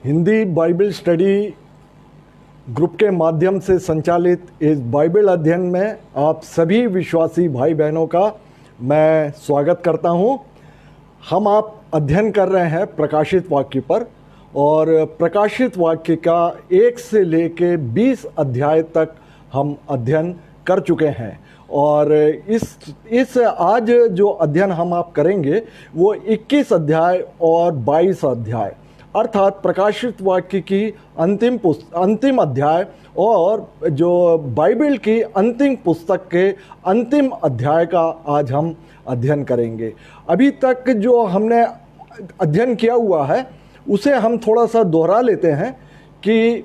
Hindi Bible study group के माध्यम से संचालित इस बाइबल अध्ययन में आप सभी विश्वासी भाई बहनों का मैं स्वागत करता हूं। हम आप अध्ययन कर रहे हैं प्रकाशित वाक्य पर, और प्रकाशित वाक्य का 1 से लेके 20 अध्याय तक हम अध्ययन कर चुके हैं। और इस आज जो अध्ययन हम आप करेंगे वो 21 अध्याय और 22 अध्याय अर्थात प्रकाशित वाक्य की अंतिम अध्याय और जो बाइबल की अंतिम पुस्तक के अंतिम अध्याय का आज हम अध्ययन करेंगे। अभी तक जो हमने अध्ययन किया हुआ है उसे हम थोड़ा सा दोहरा लेते हैं कि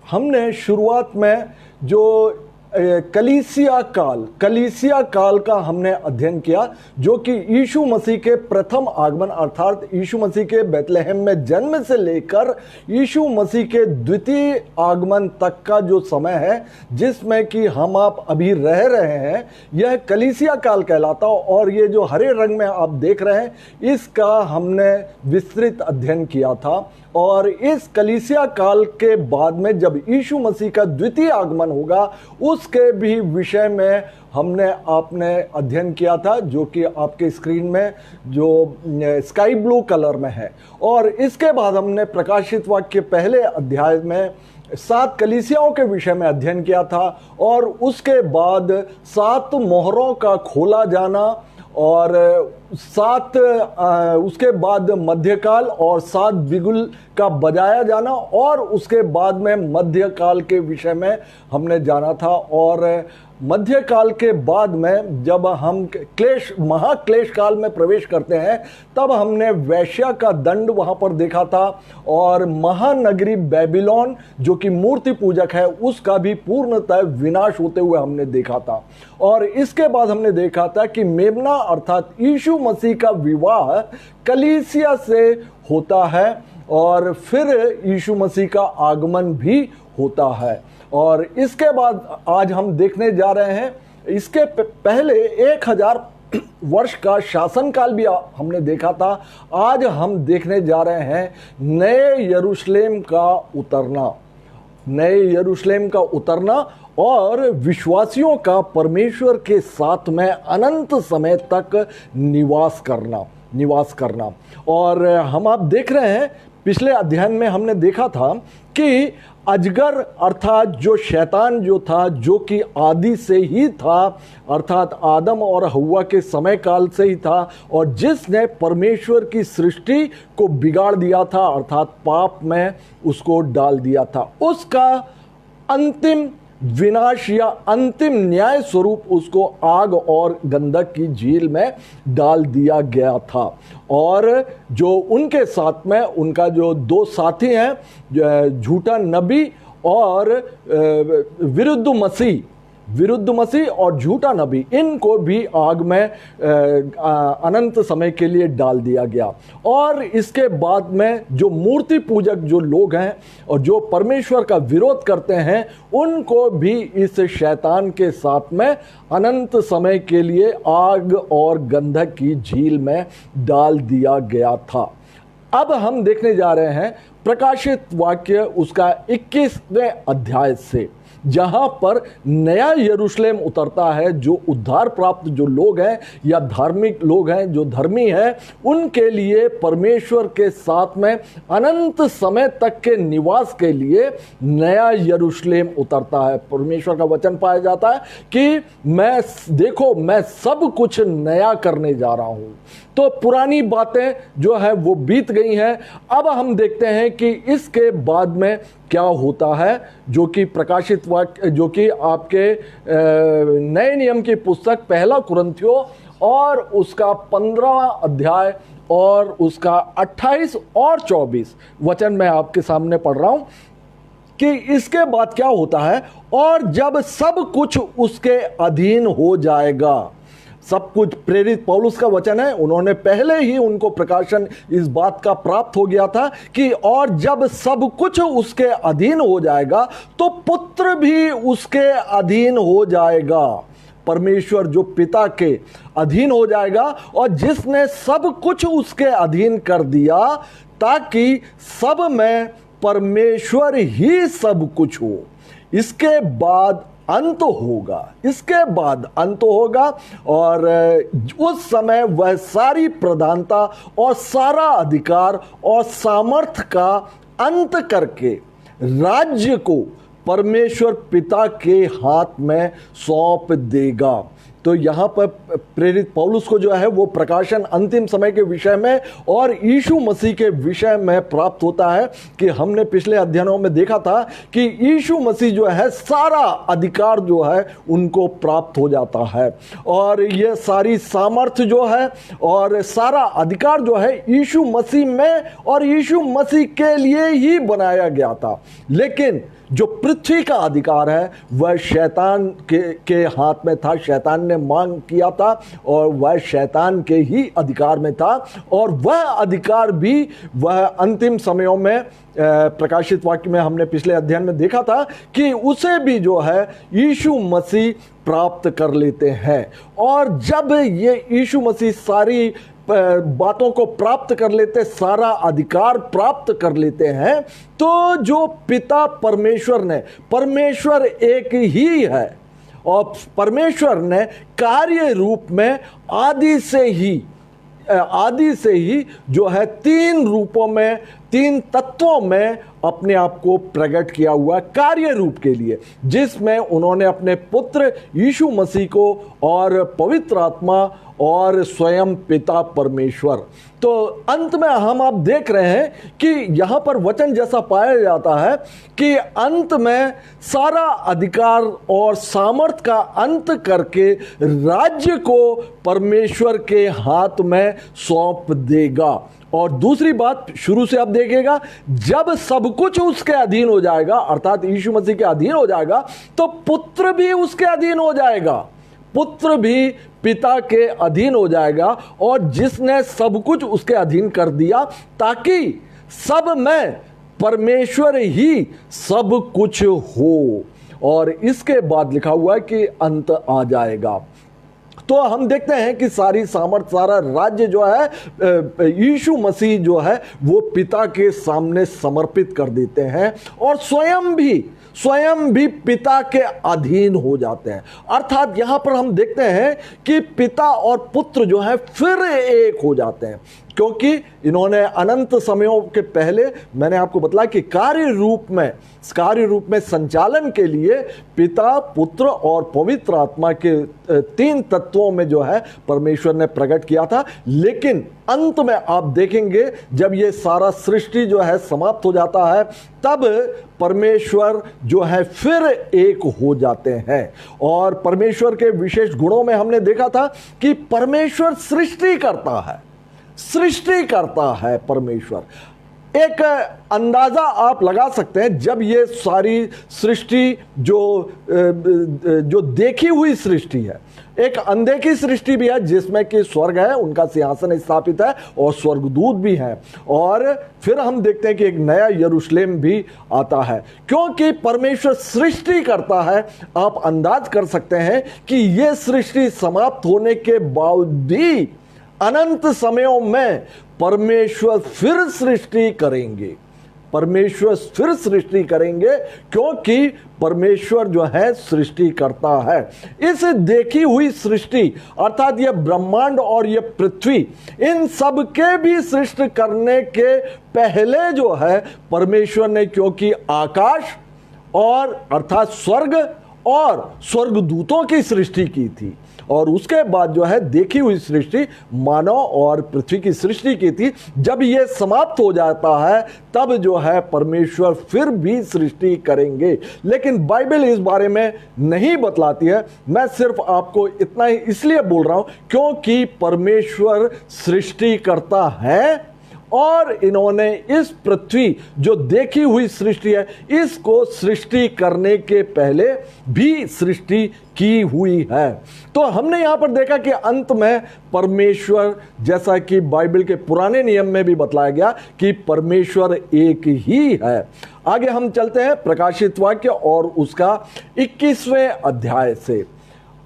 हमने शुरुआत में जो कलीसिया काल का हमने अध्ययन किया, जो कि यीशु मसीह के प्रथम आगमन अर्थात यीशु मसीह के बैतलहम में जन्म से लेकर यीशु मसीह के द्वितीय आगमन तक का जो समय है जिसमें कि हम आप अभी रह रहे हैं, यह कलीसिया काल कहलाता। और ये जो हरे रंग में आप देख रहे हैं इसका हमने विस्तृत अध्ययन किया था। और इस कलीसिया काल के बाद में जब यीशु मसीह का द्वितीय आगमन होगा उसके भी विषय में हमने आपने अध्ययन किया था, जो कि आपके स्क्रीन में जो स्काई ब्लू कलर में है। और इसके बाद हमने प्रकाशित वाक्य पहले अध्याय में 7 कलीसियाओं के विषय में अध्ययन किया था, और उसके बाद 7 मोहरों का खोला जाना और 7 उसके बाद मध्यकाल और 7 बिगुल का बजाया जाना, और उसके बाद में मध्यकाल के विषय में हमने जाना था। और मध्यकाल के बाद में जब हम महाक्लेश काल में प्रवेश करते हैं तब हमने वैश्या का दंड वहां पर देखा था, और महानगरी बेबीलोन जो कि मूर्ति पूजक है उसका भी पूर्णतः विनाश होते हुए हमने देखा था। और इसके बाद हमने देखा था कि मेमना अर्थात यीशु मसीह का विवाह कलीसिया से होता है, और फिर यीशु मसीह का आगमन भी होता है। और इसके बाद आज हम देखने जा रहे हैं, इसके पहले 1000 वर्ष का शासनकाल भी हमने देखा था। आज हम देखने जा रहे हैं नए यरूशलेम का उतरना और विश्वासियों का परमेश्वर के साथ में अनंत समय तक निवास करना। और हम आप देख रहे हैं पिछले अध्ययन में हमने देखा था कि अजगर अर्थात जो शैतान जो था, जो कि आदि से ही था अर्थात आदम और हव्वा के समय काल से ही था, और जिसने परमेश्वर की सृष्टि को बिगाड़ दिया था अर्थात पाप में उसको डाल दिया था, उसका अंतिम विनाश या अंतिम न्याय स्वरूप उसको आग और गंधक की झील में डाल दिया गया था। और जो उनके साथ में उनका जो 2 साथी हैं, झूठा नबी और विरुद्ध मसीह और झूठा नबी, इनको भी आग में अनंत समय के लिए डाल दिया गया। और इसके बाद में जो मूर्ति पूजक जो लोग हैं और जो परमेश्वर का विरोध करते हैं उनको भी इस शैतान के साथ में अनंत समय के लिए आग और गंधक की झील में डाल दिया गया था। अब हम देखने जा रहे हैं प्रकाशित वाक्य उसका 21वें अध्याय से, जहां पर नया यरूशलेम उतरता है। जो उद्धार प्राप्त जो लोग हैं या धार्मिक लोग हैं, जो धर्मी हैं, उनके लिए परमेश्वर के साथ में अनंत समय तक के निवास के लिए नया यरूशलेम उतरता है। परमेश्वर का वचन पाया जाता है कि मैं सब कुछ नया करने जा रहा हूं। तो पुरानी बातें जो है वो बीत गई हैं। अब हम देखते हैं कि इसके बाद में क्या होता है, जो कि प्रकाशित वाक्य जो कि आपके नए नियम की पुस्तक 1 कुरिन्थियों और उसका 15वां अध्याय और उसका 28 और 24 वचन मैं आपके सामने पढ़ रहा हूं कि इसके बाद क्या होता है। और जब सब कुछ उसके अधीन हो जाएगा, सब कुछ प्रेरित पौलुस का वचन है, उन्होंने पहले ही उनको प्रकाशन इस बात का प्राप्त हो गया था कि और जब सब कुछ उसके अधीन हो जाएगा तो पुत्र भी उसके अधीन हो जाएगा। परमेश्वर जो पिता के अधीन हो जाएगा और जिसने सब कुछ उसके अधीन कर दिया ताकि सब में परमेश्वर ही सब कुछ हो। इसके बाद अंत होगा, इसके बाद अंत होगा और उस समय वह सारी प्रधानता और सारा अधिकार और सामर्थ्य का अंत करके राज्य को परमेश्वर पिता के हाथ में सौंप देगा। तो यहाँ पर प्रेरित पौलुस को जो है वो प्रकाशन अंतिम समय के विषय में और यीशु मसीह के विषय में प्राप्त होता है कि हमने पिछले अध्ययनों में देखा था कि यीशु मसीह जो है सारा अधिकार जो है उनको प्राप्त हो जाता है और ये सारी सामर्थ्य जो है और सारा अधिकार जो है यीशु मसीह में और यीशु मसीह के लिए ही बनाया गया था। लेकिन जो पृथ्वी का अधिकार है वह शैतान के हाथ में था। शैतान ने मांग किया था और वह शैतान के ही अधिकार में था और वह अधिकार भी वह अंतिम समयों में प्रकाशित वाक्य में हमने पिछले अध्ययन में देखा था कि उसे भी जो है यीशु मसीह प्राप्त कर लेते हैं। और जब ये यीशु मसीह सारी बातों को प्राप्त कर लेते, सारा अधिकार प्राप्त कर लेते हैं, तो जो पिता परमेश्वर एक ही है और परमेश्वर ने कार्य रूप में आदि से ही जो है तीन रूपों में, तीन तत्वों में अपने आप को प्रकट किया हुआ कार्य रूप के लिए, जिसमें उन्होंने अपने पुत्र यीशु मसीह को और पवित्र आत्मा और स्वयं पिता परमेश्वर। तो अंत में हम आप देख रहे हैं कि यहां पर वचन जैसा पाया जाता है कि अंत में सारा अधिकार और सामर्थ का अंत करके राज्य को परमेश्वर के हाथ में सौंप देगा। और दूसरी बात शुरू से आप देखिएगा, जब सब कुछ उसके अधीन हो जाएगा अर्थात यीशु मसीह के अधीन हो जाएगा तो पुत्र भी उसके अधीन हो जाएगा, पुत्र भी पिता के अधीन हो जाएगा और जिसने सब कुछ उसके अधीन कर दिया ताकि सब में परमेश्वर ही सब कुछ हो। और इसके बाद लिखा हुआ है कि अंत आ जाएगा। तो हम देखते हैं कि सारी सामर्थ, सारा राज्य जो है यीशु मसीह जो है वो पिता के सामने समर्पित कर देते हैं और स्वयं भी पिता के अधीन हो जाते हैं। अर्थात यहां पर हम देखते हैं कि पिता और पुत्र जो है फिर एक हो जाते हैं, क्योंकि इन्होंने अनंत समयों के पहले मैंने आपको बताया कि कार्य रूप में संचालन के लिए पिता, पुत्र और पवित्र आत्मा के तीन तत्वों में जो है परमेश्वर ने प्रकट किया था। लेकिन अंत में आप देखेंगे जब ये सारा सृष्टि जो है समाप्त हो जाता है तब परमेश्वर जो है फिर एक हो जाते हैं। और परमेश्वर के विशेष गुणों में हमने देखा था कि परमेश्वर सृष्टि करता है। परमेश्वर एक अंदाजा आप लगा सकते हैं, जब ये सारी सृष्टि जो देखी हुई सृष्टि है, एक अनदेखी सृष्टि भी है जिसमें कि स्वर्ग है, उनका सिंहासन स्थापित है और स्वर्गदूत भी हैं, और फिर हम देखते हैं कि एक नया यरूशलेम भी आता है। क्योंकि परमेश्वर सृष्टि करता है, आप अंदाज कर सकते हैं कि ये सृष्टि समाप्त होने के बावजूद भी अनंत समयों में परमेश्वर फिर सृष्टि करेंगे, क्योंकि परमेश्वर जो है सृष्टि करता है। इस देखी हुई सृष्टि अर्थात यह ब्रह्मांड और यह पृथ्वी, इन सब के भी सृष्टि करने के पहले जो है परमेश्वर ने, क्योंकि आकाश और अर्थात स्वर्ग और स्वर्गदूतों की सृष्टि की थी और उसके बाद जो है देखी हुई सृष्टि मानव और पृथ्वी की सृष्टि की थी। जब ये समाप्त हो जाता है तब जो है परमेश्वर फिर भी सृष्टि करेंगे, लेकिन बाइबल इस बारे में नहीं बतलाती है। मैं सिर्फ आपको इतना ही इसलिए बोल रहा हूं क्योंकि परमेश्वर सृष्टि करता है और इन्होंने इस पृथ्वी जो देखी हुई सृष्टि है इसको सृष्टि करने के पहले भी सृष्टि की हुई है। तो हमने यहां पर देखा कि अंत में परमेश्वर, जैसा कि बाइबल के पुराने नियम में भी बतलाया गया कि परमेश्वर एक ही है। आगे हम चलते हैं प्रकाशित वाक्य और उसका 21वें अध्याय से।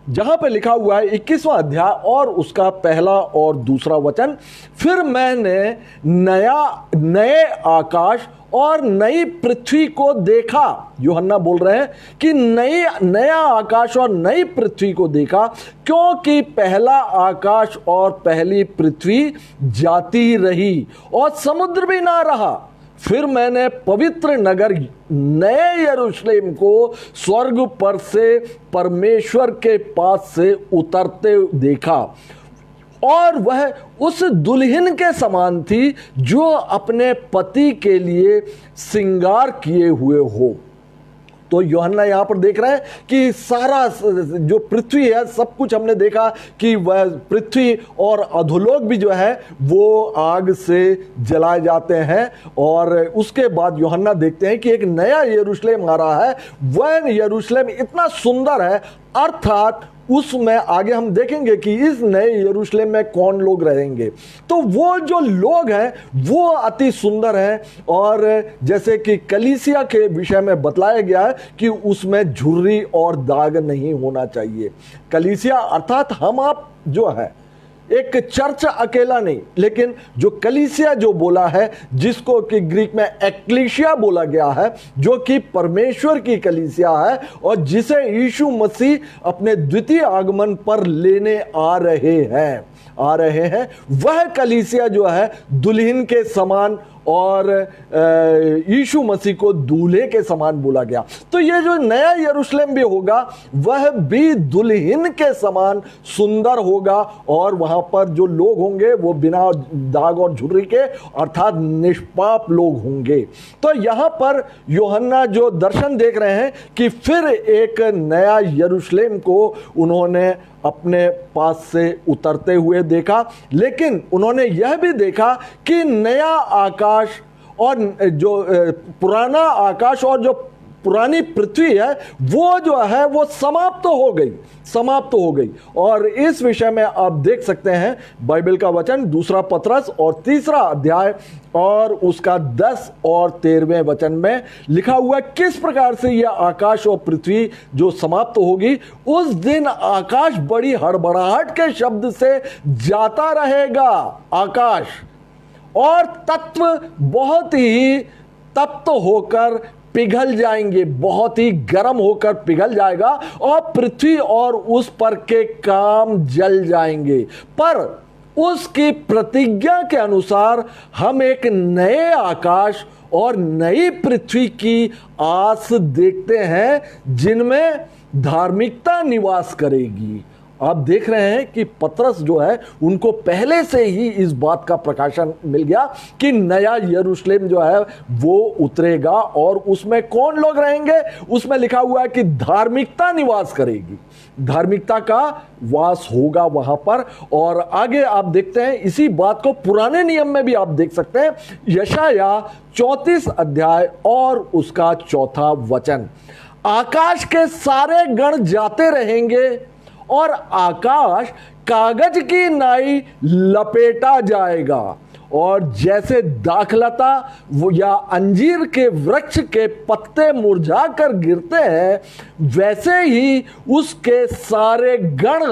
जहां पे लिखा हुआ है 21वां अध्याय और उसका पहला और दूसरा वचन, फिर मैंने नए आकाश और नई पृथ्वी को देखा। यूहन्ना बोल रहे हैं कि नया आकाश और नई पृथ्वी को देखा, क्योंकि पहला आकाश और पहली पृथ्वी जाती रही और समुद्र भी ना रहा। फिर मैंने पवित्र नगर नए यरूशलेम को स्वर्ग पर से परमेश्वर के पास से उतरते देखा, और वह उस दुल्हन के समान थी जो अपने पति के लिए श्रृंगार किए हुए हो। तो यूहन्ना यहां पर देख रहे हैं कि सारा जो पृथ्वी है, सब कुछ हमने देखा कि वह पृथ्वी और अधोलोक भी जो है वो आग से जलाए जाते हैं। और उसके बाद यूहन्ना देखते हैं कि एक नया यरूशलेम आ रहा है। वह यरूशलेम इतना सुंदर है, अर्थात उसमें आगे हम देखेंगे कि इस नए यरूशलेम में कौन लोग रहेंगे। तो वो जो लोग हैं वो अति सुंदर हैं, और जैसे कि कलीसिया के विषय में बतलाया गया है कि उसमें झुर्री और दाग नहीं होना चाहिए। कलीसिया अर्थात हम आप जो है, एक चर्च अकेला नहीं, लेकिन जो कलीसिया जो बोला है, जिसको कि ग्रीक में एक्लीसिया बोला गया है, जो कि परमेश्वर की कलीसिया है और जिसे यीशु मसीह अपने द्वितीय आगमन पर लेने आ रहे हैं, वह कलीसिया जो है दुल्हन के समान और यीशु मसीह को दूल्हे के समान बोला गया। तो ये जो नया यरूशलेम भी होगा वह भी दुल्हन के समान सुंदर होगा, और वहां पर जो लोग होंगे वो बिना दाग और झुर्री के अर्थात निष्पाप लोग होंगे। तो यहां पर यूहन्ना जो दर्शन देख रहे हैं कि फिर एक नया यरूशलेम को उन्होंने अपने पास से उतरते हुए देखा, लेकिन उन्होंने यह भी देखा कि नया आकाश और जो पुराना आकाश और जो पुरानी पृथ्वी है वो जो है वो समाप्त हो गई। और इस विषय में आप देख सकते हैं बाइबल का वचन दूसरा पतरस और तीसरा अध्याय और उसका 10 और 13वें वचन में लिखा हुआ है किस प्रकार से यह आकाश और पृथ्वी जो समाप्त होगी, उस दिन आकाश बड़ी हड़बड़ाहट के शब्द से जाता रहेगा आकाश, और तत्व बहुत ही तप्त होकर पिघल जाएंगे, बहुत ही गर्म होकर पिघल जाएगा, और पृथ्वी और उस पर के काम जल जाएंगे। पर उसकी प्रतिज्ञा के अनुसार हम एक नए आकाश और नई पृथ्वी की आस देखते हैं जिनमें धार्मिकता निवास करेगी। आप देख रहे हैं कि पतरस जो है उनको पहले से ही इस बात का प्रकाशन मिल गया कि नया यरूशलेम जो है वो उतरेगा, और उसमें कौन लोग रहेंगे, उसमें लिखा हुआ है कि धार्मिकता निवास करेगी, धार्मिकता का वास होगा वहां पर। और आगे आप देखते हैं इसी बात को पुराने नियम में भी आप देख सकते हैं, यशाया 34 अध्याय और उसका 4था वचन, आकाश के सारे गण जाते रहेंगे और आकाश कागज की नाई लपेटा जाएगा, और जैसे दाखलता या अंजीर के वृक्ष के पत्ते मुरझा कर गिरते हैं, वैसे ही उसके सारे गण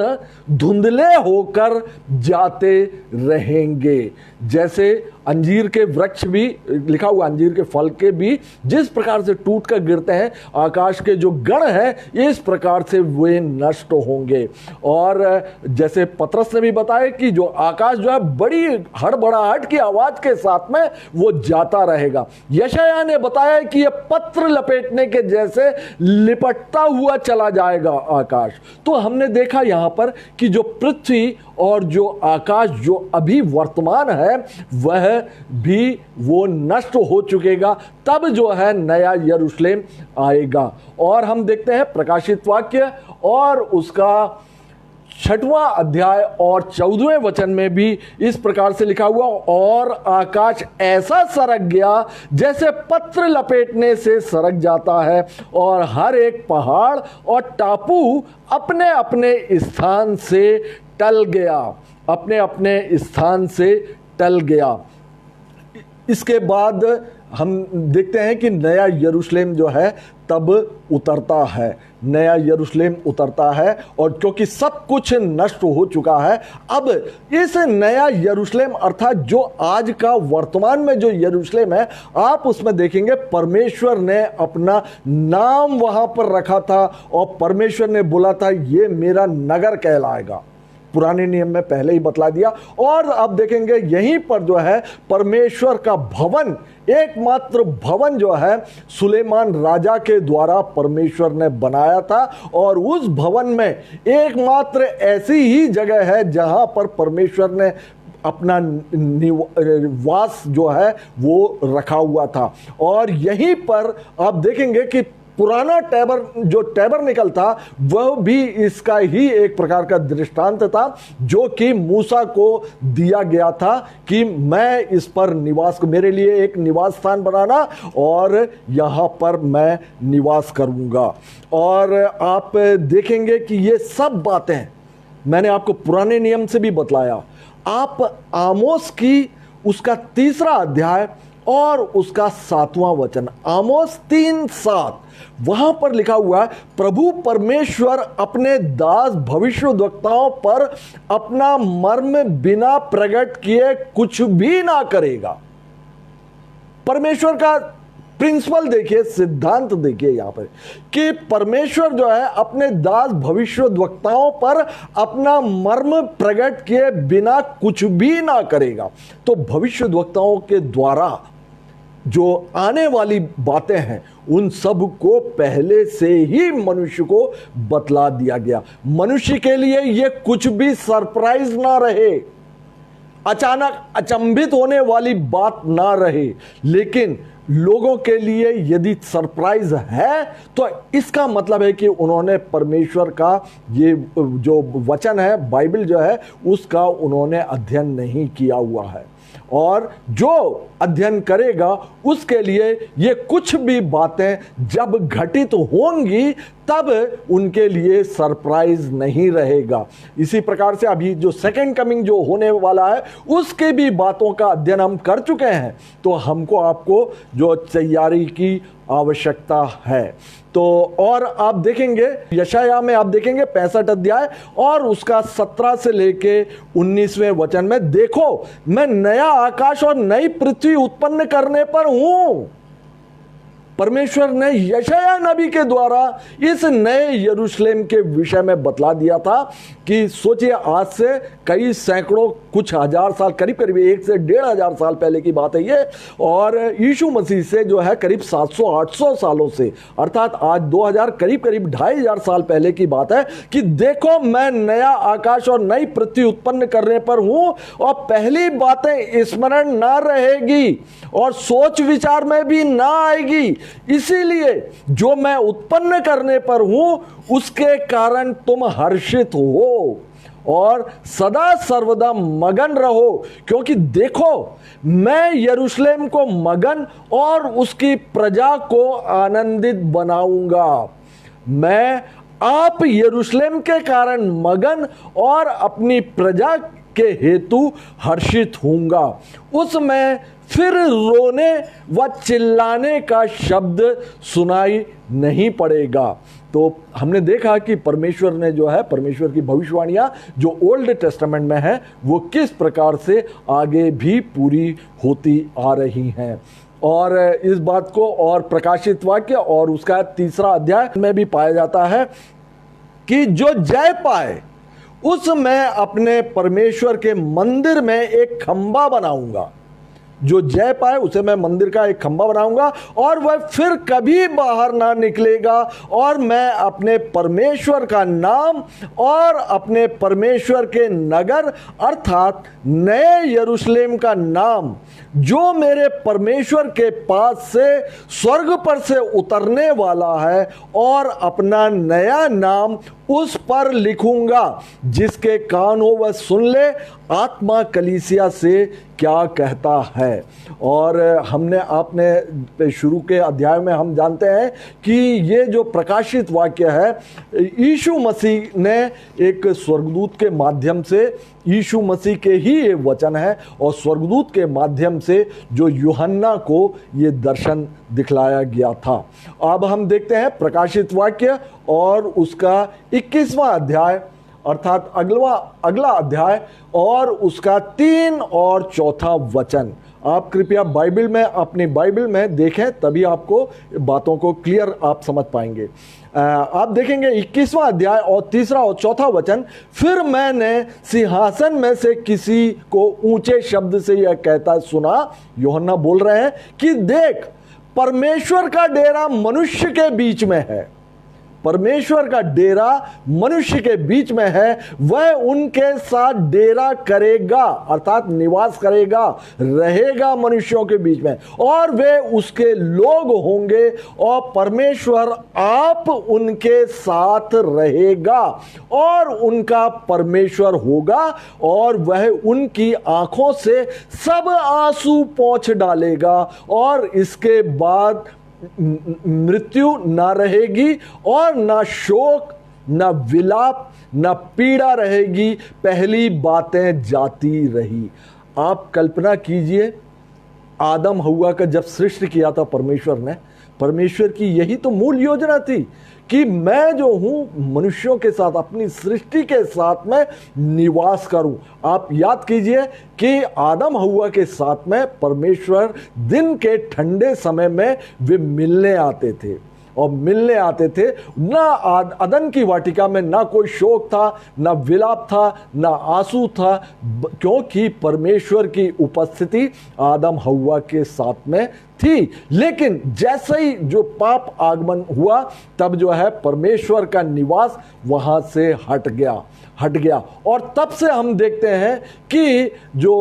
धुंधले होकर जाते रहेंगे। जैसे अंजीर के वृक्ष भी लिखा हुआ, अंजीर के फल के भी जिस प्रकार से टूट कर गिरते हैं, आकाश के जो गण हैं इस प्रकार से वे नष्ट होंगे। और जैसे पतरस ने भी बताया कि जो आकाश जो है बड़ी हड़बड़ाहट की आवाज के साथ में वो जाता रहेगा। यशायाह ने बताया कि यह पत्र लपेटने के जैसे लिपटता हुआ चला जाएगा आकाश। तो हमने देखा यहां पर कि जो पृथ्वी और जो आकाश जो अभी वर्तमान है वह भी वो नष्ट हो चुकेगा, तब जो है नया यरूशलेम आएगा। और हम देखते हैं प्रकाशित वाक्य और उसका 6वां अध्याय और 14वें वचन में भी इस प्रकार से लिखा हुआ, और आकाश ऐसा सरक गया जैसे पत्र लपेटने से सरक जाता है, और हर एक पहाड़ और टापू अपने अपने स्थान से टल गया, अपने अपने स्थान से टल गया। इसके बाद हम देखते हैं कि नया यरूशलेम जो है तब उतरता है, नया यरूशलेम उतरता है, और क्योंकि सब कुछ नष्ट हो चुका है, अब इस नया यरूशलेम अर्थात जो आज का वर्तमान में जो यरूशलेम है, आप उसमें देखेंगे परमेश्वर ने अपना नाम वहां पर रखा था और परमेश्वर ने बोला था ये मेरा नगर कहलाएगा। पुराने नियम में पहले ही बतला दिया। और अब देखेंगे यहीं पर जो है परमेश्वर का भवन, एकमात्र भवन जो है सुलेमान राजा के द्वारा परमेश्वर ने बनाया था, और उस भवन में एकमात्र ऐसी ही जगह है जहां पर परमेश्वर ने अपना निवास जो है वो रखा हुआ था। और यहीं पर आप देखेंगे कि पुराना टैबरनेकल था वह भी इसका ही एक प्रकार का दृष्टांत था, जो कि मूसा को दिया गया था कि मैं इस पर निवास, मेरे लिए एक निवास स्थान बनाना और यहां पर मैं निवास करूंगा। और आप देखेंगे कि ये सब बातें मैंने आपको पुराने नियम से भी बतलाया। आप आमोस की उसका 3 अध्याय और उसका 7वां वचन, आमोस 3:7, वहां पर लिखा हुआ है, प्रभु परमेश्वर अपने दास भविष्यद्वक्ताओं पर अपना मर्म बिना प्रकट किए कुछ भी ना करेगा। परमेश्वर का प्रिंसिपल देखिए, सिद्धांत देखिए यहां पर कि परमेश्वर जो है अपने दास भविष्यद्वक्ताओं पर अपना मर्म प्रकट किए बिना कुछ भी ना करेगा। तो भविष्यद्वक्ताओं के द्वारा जो आने वाली बातें हैं उन सब को पहले से ही मनुष्य को बतला दिया गया। मनुष्य के लिए यह कुछ भी सरप्राइज ना रहे, अचानक अचंभित होने वाली बात ना रहे, लेकिन लोगों के लिए यदि सरप्राइज है तो इसका मतलब है कि उन्होंने परमेश्वर का ये जो वचन है, बाइबल जो है, उसका उन्होंने अध्ययन नहीं किया हुआ है। और जो अध्ययन करेगा उसके लिए ये कुछ भी बातें जब घटित होंगी तब उनके लिए सरप्राइज नहीं रहेगा। इसी प्रकार से अभी जो सेकंड कमिंग जो होने वाला है उसके भी बातों का अध्ययन हम कर चुके हैं, तो हमको आपको जो तैयारी की आवश्यकता है। तो और आप देखेंगे यशाया में, आप देखेंगे 65 अध्याय और उसका 17 से लेके 19वें वचन में, देखो मैं नया आकाश और नई पृथ्वी उत्पन्न करने पर हूं। परमेश्वर ने यशाया नबी के द्वारा इस नए यरूशलेम के विषय में बतला दिया था कि सोचिए आज से कई सैकड़ों, कुछ हजार साल, करीब 1 से 1,500 साल पहले की बात है ये, और यीशु मसीह से जो है करीब 700-800 सालों से, अर्थात आज 2000 करीब 2,500 साल पहले की बात है कि देखो मैं नया आकाश और नई पृथ्वी उत्पन्न करने पर हूं, और पहली बातें स्मरण ना रहेगी और सोच विचार में भी ना आएगी। इसीलिए जो मैं उत्पन्न करने पर हूं उसके कारण तुम हर्षित हो और सदा सर्वदा मगन रहो, क्योंकि देखो मैं यरूशलेम को मगन और उसकी प्रजा को आनंदित बनाऊंगा। मैं आप यरूशलेम के कारण मगन और अपनी प्रजा के हेतु हर्षित होऊंगा। उसमें फिर रोने व चिल्लाने का शब्द सुनाई नहीं पड़ेगा। तो हमने देखा कि परमेश्वर ने जो है, परमेश्वर की भविष्यवाणियां जो ओल्ड टेस्टामेंट में है वो किस प्रकार से आगे भी पूरी होती आ रही हैं। और इस बात को और प्रकाशित वाक्य और उसका 3 अध्याय में भी पाया जाता है कि जो जय पाए उस मैं अपने परमेश्वर के मंदिर में एक खंबा बनाऊंगा। जो जय पाए उसे मैं मंदिर का एक खंबा बनाऊंगा और वह फिर कभी बाहर ना निकलेगा, और मैं अपने परमेश्वर का नाम और अपने परमेश्वर के नगर अर्थात नए यरूशलेम का नाम जो मेरे परमेश्वर के पास से स्वर्ग पर से उतरने वाला है, और अपना नया नाम उस पर लिखूंगा। जिसके कान हो वह सुन ले आत्मा कलीसिया से क्या कहता है। है। और हमने आपने शुरू के अध्याय में हम जानते हैं कि ये जो प्रकाशित वाक्य है, यीशु मसीह ने एक स्वर्गदूत के माध्यम से, यीशु मसीह के ही ये वचन है और स्वर्गदूत के माध्यम से जो यूहन्ना को ये दर्शन दिखलाया गया था। अब हम देखते हैं प्रकाशित वाक्य और उसका 21वां अध्याय, अर्थात अगला अध्याय और उसका 3 और 4 वचन। आप कृपया बाइबल में, अपनी बाइबल में देखें, तभी आपको बातों को क्लियर आप समझ पाएंगे। आप देखेंगे 21वां अध्याय और 3 और 4 वचन। फिर मैंने सिंहासन में से किसी को ऊंचे शब्द से यह कहता सुना, यूहन्ना बोल रहे हैं, कि देख, परमेश्वर का डेरा मनुष्य के बीच में है। परमेश्वर का डेरा मनुष्य के बीच में है, वह उनके साथ डेरा करेगा, अर्थात निवास करेगा, रहेगा मनुष्यों के बीच में, और वे उसके लोग होंगे और परमेश्वर आप उनके साथ रहेगा और उनका परमेश्वर होगा, और वह उनकी आंखों से सब आंसू पोंछ डालेगा, और इसके बाद मृत्यु ना रहेगी और ना शोक, ना विलाप, ना पीड़ा रहेगी, पहली बातें जाती रही। आप कल्पना कीजिए, आदम हव्वा का जब सृष्टि किया था परमेश्वर ने, परमेश्वर की यही तो मूल योजना थी कि मैं जो हूं मनुष्यों के साथ, अपनी सृष्टि के साथ में निवास करूं। आप याद कीजिए कि आदम हव्वा के साथ में परमेश्वर दिन के ठंडे समय में वे मिलने आते थे, और मिलने आते थे। ना अदन की वाटिका में ना कोई शोक था, ना विलाप था, ना आंसू था, क्योंकि परमेश्वर की उपस्थिति आदम हव्वा के साथ में थी। लेकिन जैसे ही जो पाप आगमन हुआ, तब जो है परमेश्वर का निवास वहां से हट गया। और तब से हम देखते हैं कि जो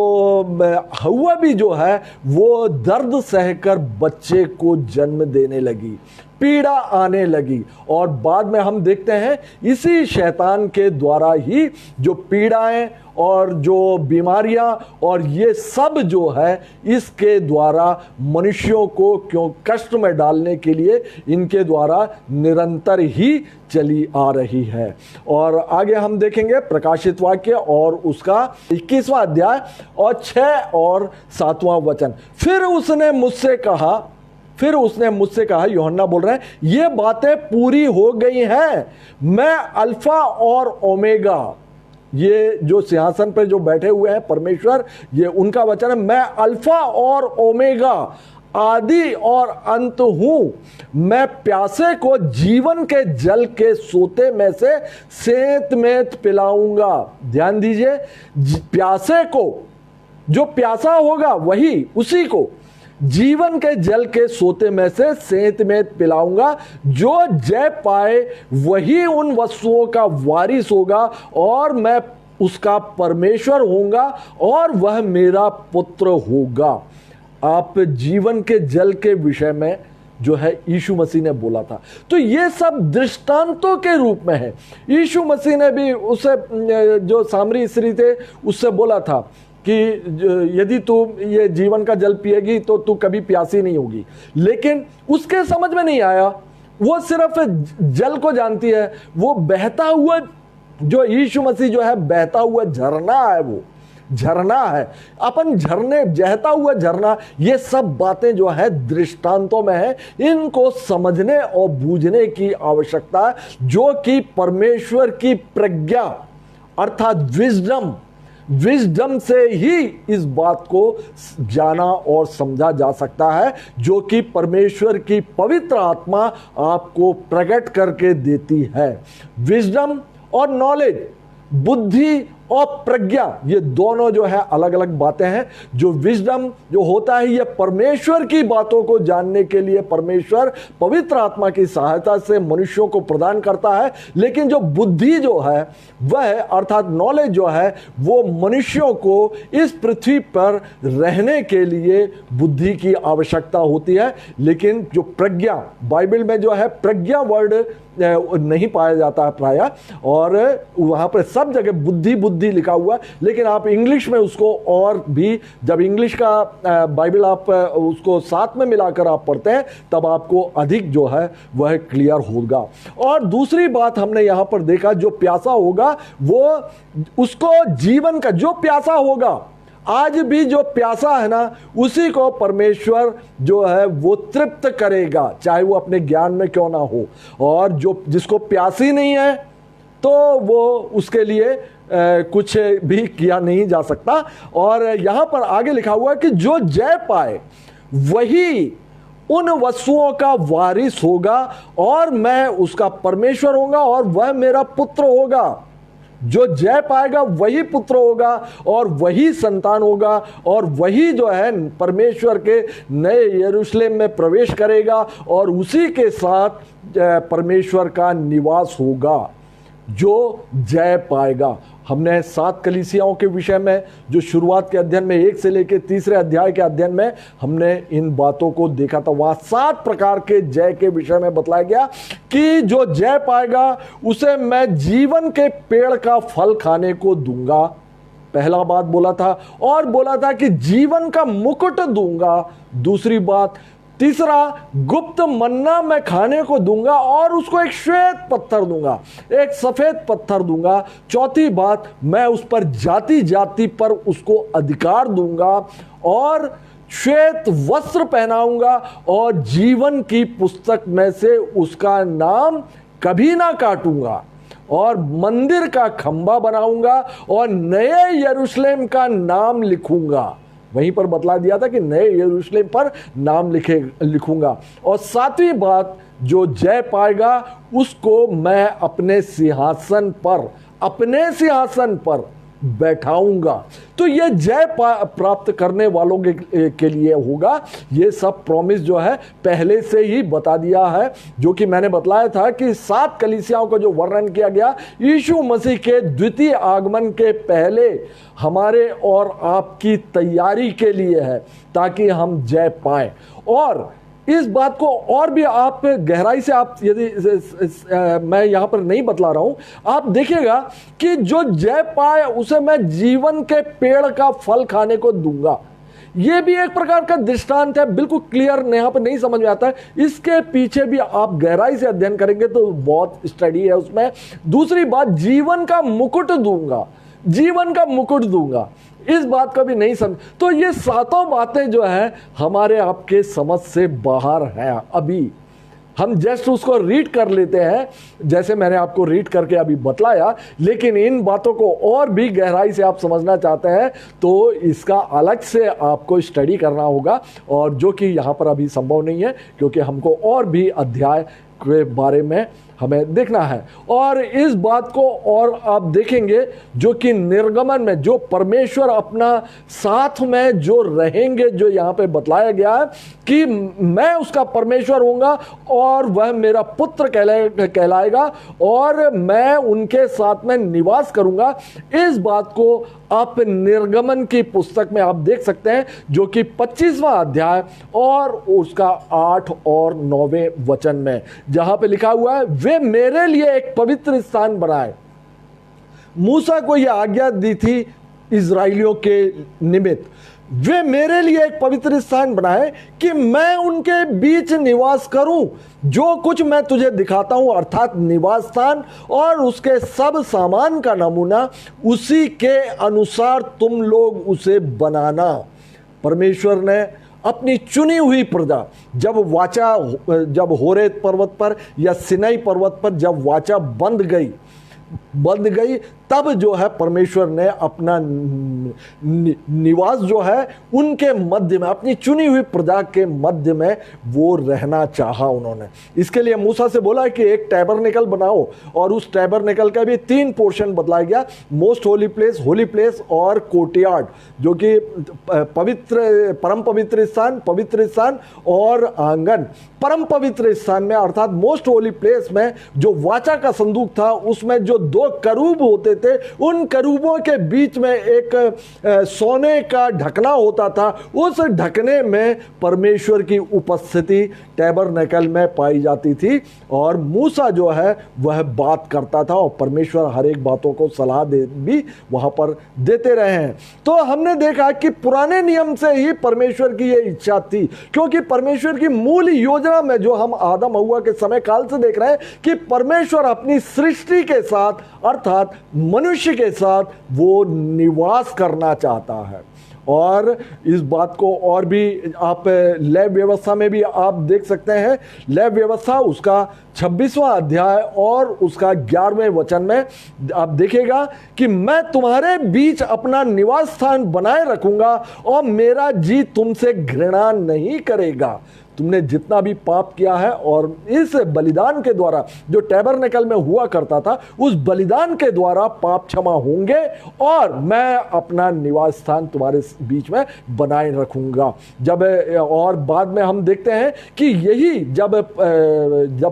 हव्वा भी जो है वो दर्द सहकर बच्चे को जन्म देने लगी, पीड़ा आने लगी, और बाद में हम देखते हैं इसी शैतान के द्वारा ही जो पीड़ाएं और जो बीमारियां और ये सब जो है, इसके द्वारा मनुष्यों को क्यों कष्ट में डालने के लिए इनके द्वारा निरंतर ही चली आ रही है। और आगे हम देखेंगे प्रकाशित वाक्य और उसका 21वां अध्याय और 6 और 7वां वचन। फिर उसने मुझसे कहा, यूहन्ना बोल रहे हैं, ये बातें पूरी हो गई हैं। मैं अल्फा और ओमेगा, ये जो सिंहासन पर जो बैठे हुए हैं परमेश्वर, ये उनका वचन है, मैं अल्फा और ओमेगा, आदि और अंत हूं। मैं प्यासे को जीवन के जल के सोते में से सेंत मेंत पिलाऊंगा। ध्यान दीजिए, प्यासे को, जो प्यासा होगा वही, उसी को जीवन के जल के सोते में से सेंत में पिलाऊंगा। जो जय पाए वही उन वस्तुओं का वारिस होगा, और मैं उसका परमेश्वर होऊंगा और वह मेरा पुत्र होगा। आप जीवन के जल के विषय में जो है यीशु मसीह ने बोला था। तो ये सब दृष्टांतों के रूप में है। यीशु मसीह ने भी उसे, जो सामरी स्त्री थे, उससे बोला था कि यदि तू ये जीवन का जल पिएगी तो तू कभी प्यासी नहीं होगी। लेकिन उसके समझ में नहीं आया, वो सिर्फ जल को जानती है, वो बहता हुआ, जो यीशु मसीह जो है बहता हुआ झरना है, वो झरना है, अपन झरने, बहता हुआ झरना। ये सब बातें जो है दृष्टांतों में है, इनको समझने और बूझने की आवश्यकता है, जो कि परमेश्वर की प्रज्ञा अर्थात विजडम से ही इस बात को जाना और समझा जा सकता है, जो कि परमेश्वर की पवित्र आत्मा आपको प्रकट करके देती है। विजडम और नॉलेज, बुद्धि और प्रज्ञा, ये दोनों जो है अलग अलग बातें हैं। जो विजडम जो होता है, ये परमेश्वर की बातों को जानने के लिए परमेश्वर पवित्र आत्मा की सहायता से मनुष्यों को प्रदान करता है। लेकिन जो बुद्धि जो है वह, अर्थात नॉलेज जो है, वो मनुष्यों को इस पृथ्वी पर रहने के लिए बुद्धि की आवश्यकता होती है। लेकिन जो प्रज्ञा, बाइबल में जो है प्रज्ञा वर्ड नहीं पाया जाता है प्रायः, और वहां पर सब जगह बुद्धि बुद्धि लिखा हुआ है, लेकिन आप इंग्लिश में उसको और भी, जब इंग्लिश का बाइबल आप उसको साथ में मिलाकर आप पढ़ते हैं तब आपको अधिक जो है वह क्लियर होगा। और दूसरी बात हमने यहां पर देखा, जो प्यासा होगा वो उसको जीवन का, जो प्यासा होगा, आज भी जो प्यासा है ना, उसी को परमेश्वर जो है वो तृप्त करेगा, चाहे वो अपने ज्ञान में क्यों ना हो। और जो जिसको प्यासी नहीं है तो वो उसके लिए कुछ भी किया नहीं जा सकता। और यहां पर आगे लिखा हुआ है कि जो जय पाए वही उन वस्तुओं का वारिस होगा और मैं उसका परमेश्वर होगा और वह मेरा पुत्र होगा। जो जय पाएगा वही पुत्र होगा और वही संतान होगा और वही जो है परमेश्वर के नए यरूशलेम में प्रवेश करेगा और उसी के साथ परमेश्वर का निवास होगा। जो जय पाएगा, हमने 7 कलीसियाओं के विषय में जो शुरुआत के अध्ययन में 1 से लेकर तीसरे अध्याय के अध्ययन में हमने इन बातों को देखा था। वहां 7 प्रकार के जय के विषय में बताया गया कि जो जय पाएगा उसे मैं जीवन के पेड़ का फल खाने को दूंगा, पहला बात बोला था। और बोला था कि जीवन का मुकुट दूंगा, दूसरी बात। तीसरा, गुप्त मन्ना मैं खाने को दूंगा और उसको एक श्वेत पत्थर दूंगा, एक सफेद पत्थर दूंगा। चौथी बात, मैं उस पर जाति जाति पर उसको अधिकार दूंगा और श्वेत वस्त्र पहनाऊंगा और जीवन की पुस्तक में से उसका नाम कभी ना काटूंगा और मंदिर का खंबा बनाऊंगा और नए यरूशलेम का नाम लिखूंगा। वहीं पर बतला दिया था कि नए यरूशलेम पर नाम लिखूंगा। और 7वीं बात, जो जय पाएगा उसको मैं अपने सिंहासन पर बैठाऊंगा। तो ये जय प्राप्त करने वालों के लिए होगा। ये सब प्रॉमिस जो है पहले से ही बता दिया है, जो कि मैंने बतलाया था कि 7 कलीसियाओं का जो वर्णन किया गया यीशु मसीह के द्वितीय आगमन के पहले हमारे और आपकी तैयारी के लिए है, ताकि हम जय पाएं। और इस बात को और भी आप गहराई से, आप यदि मैं यहां पर नहीं बतला रहा हूं, आप देखिएगा कि जो जय पाए उसे मैं जीवन के पेड़ का फल खाने को दूंगा। यह भी एक प्रकार का दृष्टांत है, बिल्कुल क्लियर यहां पर नहीं समझ में आता है। इसके पीछे भी आप गहराई से अध्ययन करेंगे तो बहुत स्टडी है उसमें। दूसरी बात, जीवन का मुकुट दूंगा, जीवन का मुकुट दूंगा, इस बात का भी नहीं समझ। तो ये 7 बातें जो है हमारे आपके समझ से बाहर है। अभी हम जस्ट उसको रीड कर लेते हैं, जैसे मैंने आपको रीड करके अभी बतलाया, लेकिन इन बातों को और भी गहराई से आप समझना चाहते हैं तो इसका अलग से आपको स्टडी करना होगा, और जो कि यहाँ पर अभी संभव नहीं है, क्योंकि हमको और भी अध्याय के बारे में हमें देखना है। और इस बात को और आप देखेंगे जो कि निर्गमन में जो परमेश्वर अपना साथ में जो रहेंगे, जो यहाँ पे बतलाया गया है कि मैं उसका परमेश्वर होऊंगा और वह मेरा पुत्र कहलाएगा और मैं उनके साथ में निवास करूंगा। इस बात को आप निर्गमन की पुस्तक में आप देख सकते हैं, जो कि 25वां अध्याय और उसका 8 और 9वें वचन में, जहां पे लिखा हुआ है, वे मेरे लिए एक पवित्र स्थान बनाए। मूसा को यह आज्ञा दी थी इजराइलियों के निमित्त, वे मेरे लिए एक पवित्र स्थान बनाए कि मैं उनके बीच निवास करूं। जो कुछ मैं तुझे दिखाता हूं, अर्थात निवास स्थान और उसके सब सामान का नमूना, उसी के अनुसार तुम लोग उसे बनाना। परमेश्वर ने अपनी चुनी हुई प्रजा, जब होरेत पर्वत पर या सिनाई पर्वत पर जब वाचा बंध गई, तब जो है परमेश्वर ने अपना निवास जो है उनके मध्य में, अपनी चुनी हुई प्रजा के मध्य में वो रहना चाहा उन्होंने। इसके लिए मूसा से बोला कि एक टैबरनेकल बनाओ, और उस टैबरनेकल का भी 3 पोर्शन बतलाया गया, मोस्ट होली प्लेस और कोर्टयार्ड, जो कि परम पवित्र स्थान और आंगन। परम पवित्र स्थान में अर्थात मोस्ट होली प्लेस में जो वाचा का संदूक था, उसमें जो 2 करूब होते थे थे, उन करूबों के बीच में एक सोने का ढकना होता था। उस ढकने में परमेश्वर की उपस्थिति टैबरनेकल में पाई जाती थी और मूसा जो है वह बात करता था और परमेश्वर हर एक बातों को सलाह भी वहां पर देते रहे हैं। तो हमने देखा कि पुराने नियम से ही परमेश्वर की यह इच्छा थी, क्योंकि परमेश्वर की मूल योजना में जो हम आदम हव्वा के समय काल से देख रहे हैं कि परमेश्वर अपनी सृष्टि के साथ अर्थात मनुष्य के साथ वो निवास करना चाहता है। और इस बात को और भी आप लय व्यवस्था में भी आप देख सकते हैं। लय व्यवस्था उसका 26वां अध्याय और उसका 11वें वचन में आप देखिएगा कि मैं तुम्हारे बीच अपना निवास स्थान बनाए रखूंगा और मेरा जी तुमसे घृणा नहीं करेगा। तुमने जितना भी पाप किया है और इस बलिदान के द्वारा जो टैबरनेकल में हुआ करता था, उस बलिदान के द्वारा पाप क्षमा होंगे और मैं अपना निवास स्थान तुम्हारे बीच में बनाए रखूंगा। जब और बाद में हम देखते हैं कि यही जब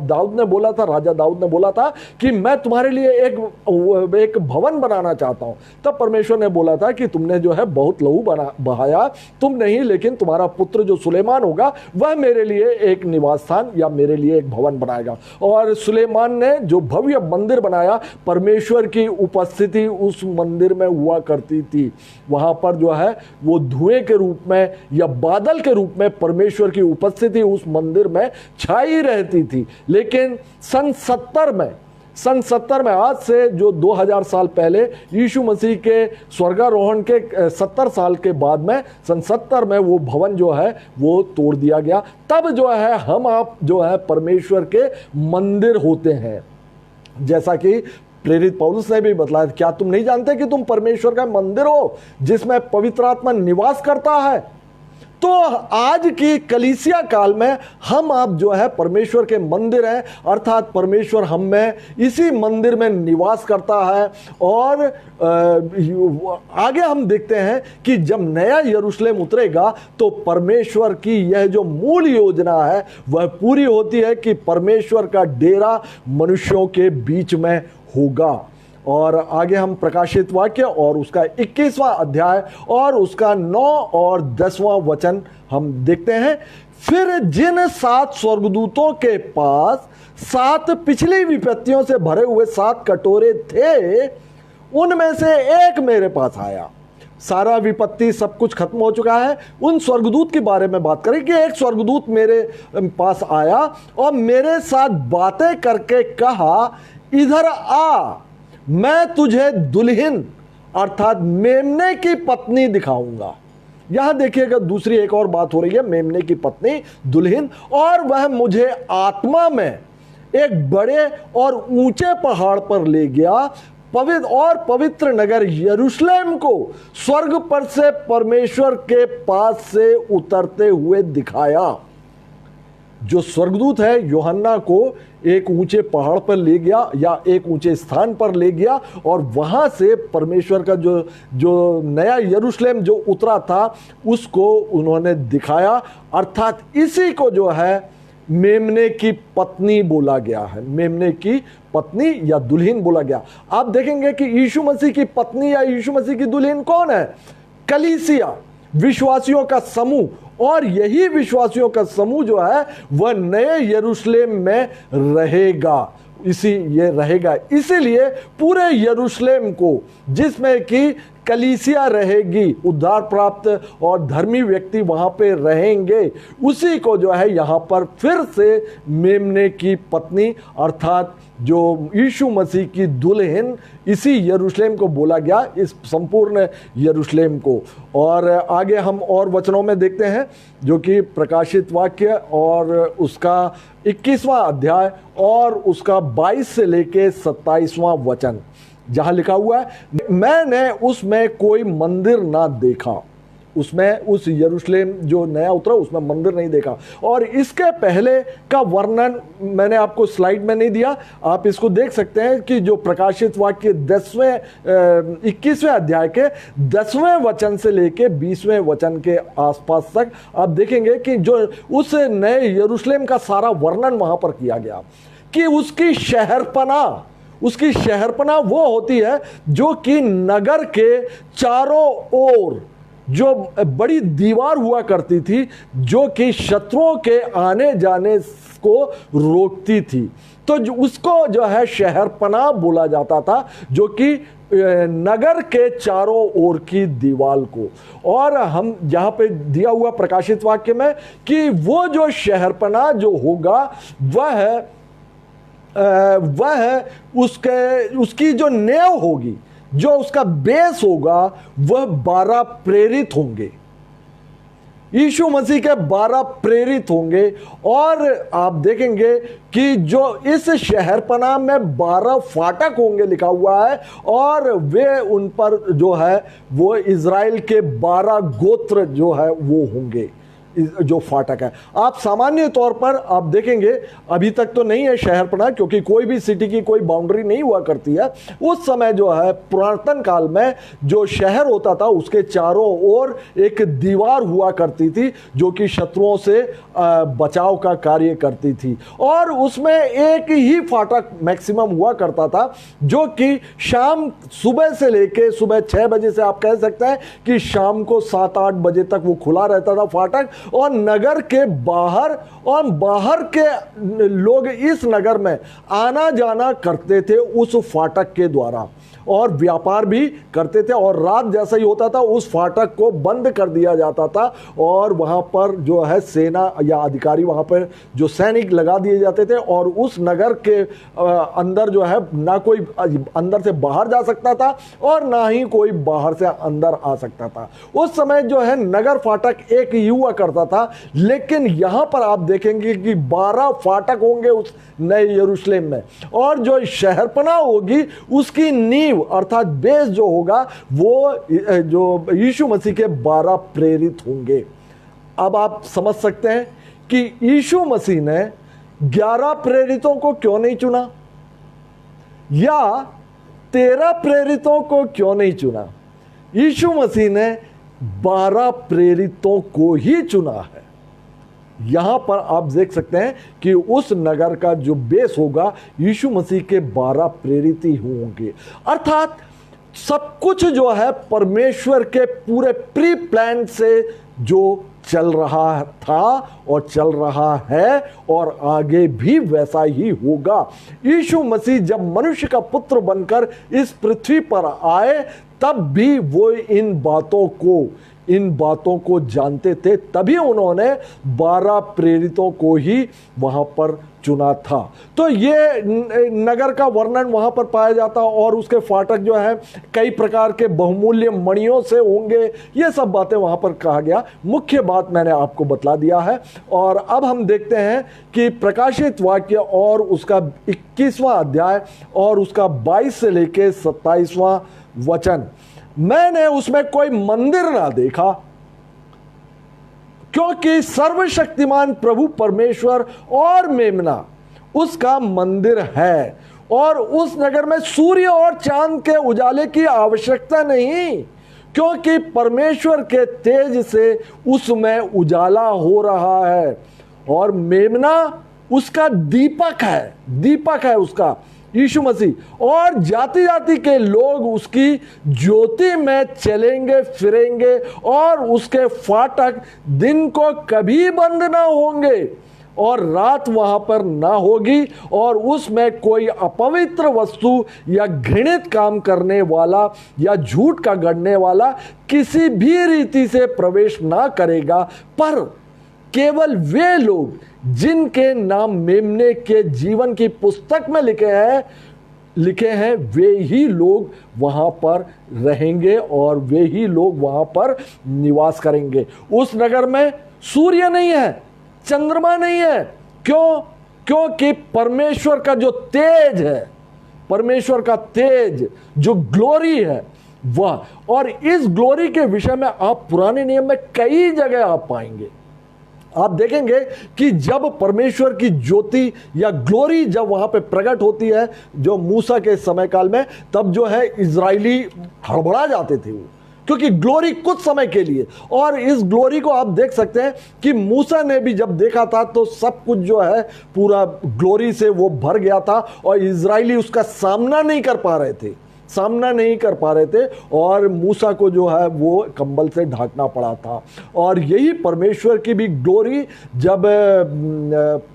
दाऊद ने बोला था, राजा दाऊद ने बोला था कि मैं तुम्हारे लिए एक भवन बनाना चाहता हूं, तब परमेश्वर ने बोला था कि तुमने जो है बहुत लहू बहाया, तुम नहीं लेकिन तुम्हारा पुत्र जो सुलेमान होगा वह मेरे लिए एक निवास स्थान या मेरे लिए एक भवन बनाएगा। और सुलेमान ने जो भव्य मंदिर बनाया, परमेश्वर की उपस्थिति उस मंदिर में हुआ करती थी। वहां पर जो है वो धुएं के रूप में या बादल के रूप में परमेश्वर की उपस्थिति उस मंदिर में छाई रहती थी। लेकिन सन 70 में आज से जो 2000 साल पहले यीशु मसीह के स्वर्गारोहण के 70 साल के बाद में सन 70 में वो भवन जो है वो तोड़ दिया गया। तब जो है हम आप जो है परमेश्वर के मंदिर होते हैं। जैसा कि प्रेरित पौलुस ने भी बतलाया, क्या तुम नहीं जानते कि तुम परमेश्वर का मंदिर हो जिसमें पवित्र आत्मा निवास करता है। तो आज की कलीसिया काल में हम आप जो है परमेश्वर के मंदिर हैं, अर्थात परमेश्वर हम में इसी मंदिर में निवास करता है। और आगे हम देखते हैं कि जब नया यरूशलेम उतरेगा तो परमेश्वर की यह जो मूल योजना है वह पूरी होती है कि परमेश्वर का डेरा मनुष्यों के बीच में होगा। और आगे हम प्रकाशित वाक्य और उसका 21वां अध्याय और उसका 9 और 10वां वचन हम देखते हैं। फिर जिन 7 स्वर्गदूतों के पास 7 पिछली विपत्तियों से भरे हुए 7 कटोरे थे, उनमें से एक मेरे पास आया। सारा विपत्ति सब कुछ खत्म हो चुका है। उन स्वर्गदूत के बारे में बात करें कि एक स्वर्गदूत मेरे पास आया और मेरे साथ बातें करके कहा, इधर आ, मैं तुझे दुल्हन अर्थात मेमने की पत्नी दिखाऊंगा। यहां देखिएगा दूसरी एक और बात हो रही है, मेमने की पत्नी, दुल्हन। और वह मुझे आत्मा में एक बड़े और ऊंचे पहाड़ पर ले गया, पवित्र नगर यरूशलेम को स्वर्ग पर से परमेश्वर के पास से उतरते हुए दिखाया। जो स्वर्गदूत है यूहन्ना को एक ऊंचे पहाड़ पर ले गया या एक ऊंचे स्थान पर ले गया और वहां से परमेश्वर का जो नया यरूशलेम जो उतरा था उसको उन्होंने दिखाया। अर्थात इसी को जो है मेमने की पत्नी बोला गया है, मेमने की पत्नी या दुल्हन बोला गया। आप देखेंगे कि यीशु मसीह की पत्नी या यीशु मसीह की दुल्हन कौन है? कलीसिया, विश्वासियों का समूह। और यही विश्वासियों का समूह जो है वह नए यरूशलेम में रहेगा, ये रहेगा। इसीलिए पूरे यरूशलेम को, जिसमें कि कलीसिया रहेगी, उद्धार प्राप्त और धर्मी व्यक्ति वहां पे रहेंगे, उसी को जो है यहां पर फिर से मेमने की पत्नी अर्थात जो यीशु मसीह की दुल्हन, इसी यरूशलेम को बोला गया, इस संपूर्ण यरूशलेम को। और आगे हम और वचनों में देखते हैं जो कि प्रकाशित वाक्य और उसका 21वां अध्याय और उसका 22 से लेके 27वां वचन, जहां लिखा हुआ है, मैंने उसमें कोई मंदिर ना देखा। उसमें उस यरूशलेम जो नया उतरा उसमें मंदिर नहीं देखा। और इसके पहले का वर्णन मैंने आपको स्लाइड में नहीं दिया, आप इसको देख सकते हैं कि जो प्रकाशित वाक्य 21वें अध्याय के 10वें वचन से लेके 20वें वचन के आसपास तक आप देखेंगे कि जो उस नए यरूशलेम का सारा वर्णन वहां पर किया गया कि उसकी शहरपना, उसकी शहरपनाह वो होती है जो कि नगर के चारों ओर जो बड़ी दीवार हुआ करती थी, जो कि शत्रुओं के आने जाने को रोकती थी। तो उसको जो है शहरपनाह बोला जाता था, जो कि नगर के चारों ओर की दीवार को। और हम यहाँ पे दिया हुआ प्रकाशित वाक्य में कि वो जो शहरपनाह जो होगा वह उसकी जो नेव होगी, जो उसका बेस होगा, वह 12 प्रेरित होंगे। यीशु मसीह के 12 प्रेरित होंगे। और आप देखेंगे कि जो इस शहरपनाह में 12 फाटक होंगे लिखा हुआ है, और वे उन पर जो है वो इज़राइल के 12 गोत्र जो है वो होंगे जो फाटक है। आप सामान्य तौर पर आप देखेंगे, अभी तक तो नहीं है शहरपनाह, क्योंकि कोई भी सिटी की कोई बाउंड्री नहीं हुआ करती है। उस समय जो है पुरातन काल में जो शहर होता था उसके चारों ओर एक दीवार हुआ करती थी, जो कि शत्रुओं से बचाव का कार्य करती थी। और उसमें एक ही फाटक मैक्सिमम हुआ करता था, जो कि सुबह से लेके सुबह 6 बजे से आप कह सकते हैं कि शाम को 7-8 बजे तक वो खुला रहता था फाटक। और नगर के बाहर और बाहर के लोग इस नगर में आना जाना करते थे उस फाटक के द्वारा, और व्यापार भी करते थे। और रात जैसा ही होता था उस फाटक को बंद कर दिया जाता था, और वहां पर जो है सेना या अधिकारी, वहां पर जो सैनिक लगा दिए जाते थे, और उस नगर के अंदर जो है ना कोई अंदर से बाहर जा सकता था और ना ही कोई बाहर से अंदर आ सकता था। उस समय जो है नगर फाटक एक ही हुआ करता था। लेकिन यहां पर आप देखेंगे कि 12 फाटक होंगे उस नए यरूशलेम में, और जो शहरपनाह होगी उसकी नींव अर्थात बेस जो होगा वो जो यीशु मसीह के 12 प्रेरित होंगे। अब आप समझ सकते हैं कि यीशु मसीह ने 11 प्रेरितों को क्यों नहीं चुना, या 13 प्रेरितों को क्यों नहीं चुना। यीशु मसीह ने 12 प्रेरितों को ही चुना है। यहां पर आप देख सकते हैं कि उस नगर का जो बेस होगा यीशु मसीह के 12 प्रेरित ही होंगे। अर्थात सब कुछ जो है परमेश्वर के पूरे प्री प्लान से जो चल रहा था और चल रहा है और आगे भी वैसा ही होगा। यीशु मसीह जब मनुष्य का पुत्र बनकर इस पृथ्वी पर आए, तब भी वो इन बातों को जानते थे, तभी उन्होंने 12 प्रेरितों को ही वहां पर चुना था। तो ये नगर का वर्णन वहां पर पाया जाता, और उसके फाटक जो है कई प्रकार के बहुमूल्य मणियों से होंगे। ये सब बातें वहां पर कहा गया। मुख्य बात मैंने आपको बतला दिया है। और अब हम देखते हैं कि प्रकाशित वाक्य और उसका 21वां अध्याय और उसका 22 से लेके 27वां वचन। मैंने उसमें कोई मंदिर ना देखा, क्योंकि सर्वशक्तिमान प्रभु परमेश्वर और मेमना उसका मंदिर है, और उस नगर में सूर्य और चांद के उजाले की आवश्यकता नहीं, क्योंकि परमेश्वर के तेज से उसमें उजाला हो रहा है, और मेमना उसका दीपक है उसका यीशु मसीह। और जाति जाति के लोग उसकी ज्योति में चलेंगे फिरेंगे, और उसके फाटक दिन को कभी बंद ना होंगे और रात वहां पर ना होगी, और उसमें कोई अपवित्र वस्तु या घृणित काम करने वाला या झूठ का गढ़ने वाला किसी भी रीति से प्रवेश ना करेगा, पर केवल वे लोग जिनके नाम मेमने के जीवन की पुस्तक में लिखे हैं वे ही लोग वहां पर रहेंगे, और वे ही लोग वहां पर निवास करेंगे। उस नगर में सूर्य नहीं है, चंद्रमा नहीं है। क्योंकि परमेश्वर का जो तेज है, परमेश्वर का तेज जो ग्लोरी है वह, और इस ग्लोरी के विषय में आप पुराने नियम में कई जगह आप पाएंगे। आप देखेंगे कि जब परमेश्वर की ज्योति या ग्लोरी जब वहां पे प्रकट होती है, जो मूसा के समय काल में, तब जो है इजरायली हड़बड़ा जाते थे वो, क्योंकि ग्लोरी कुछ समय के लिए, और इस ग्लोरी को आप देख सकते हैं कि मूसा ने भी जब देखा था तो सब कुछ जो है पूरा ग्लोरी से वो भर गया था, और इजरायली उसका सामना नहीं कर पा रहे थे, और मूसा को जो है वो कंबल से ढांकना पड़ा था। और यही परमेश्वर की भी ग्लोरी जब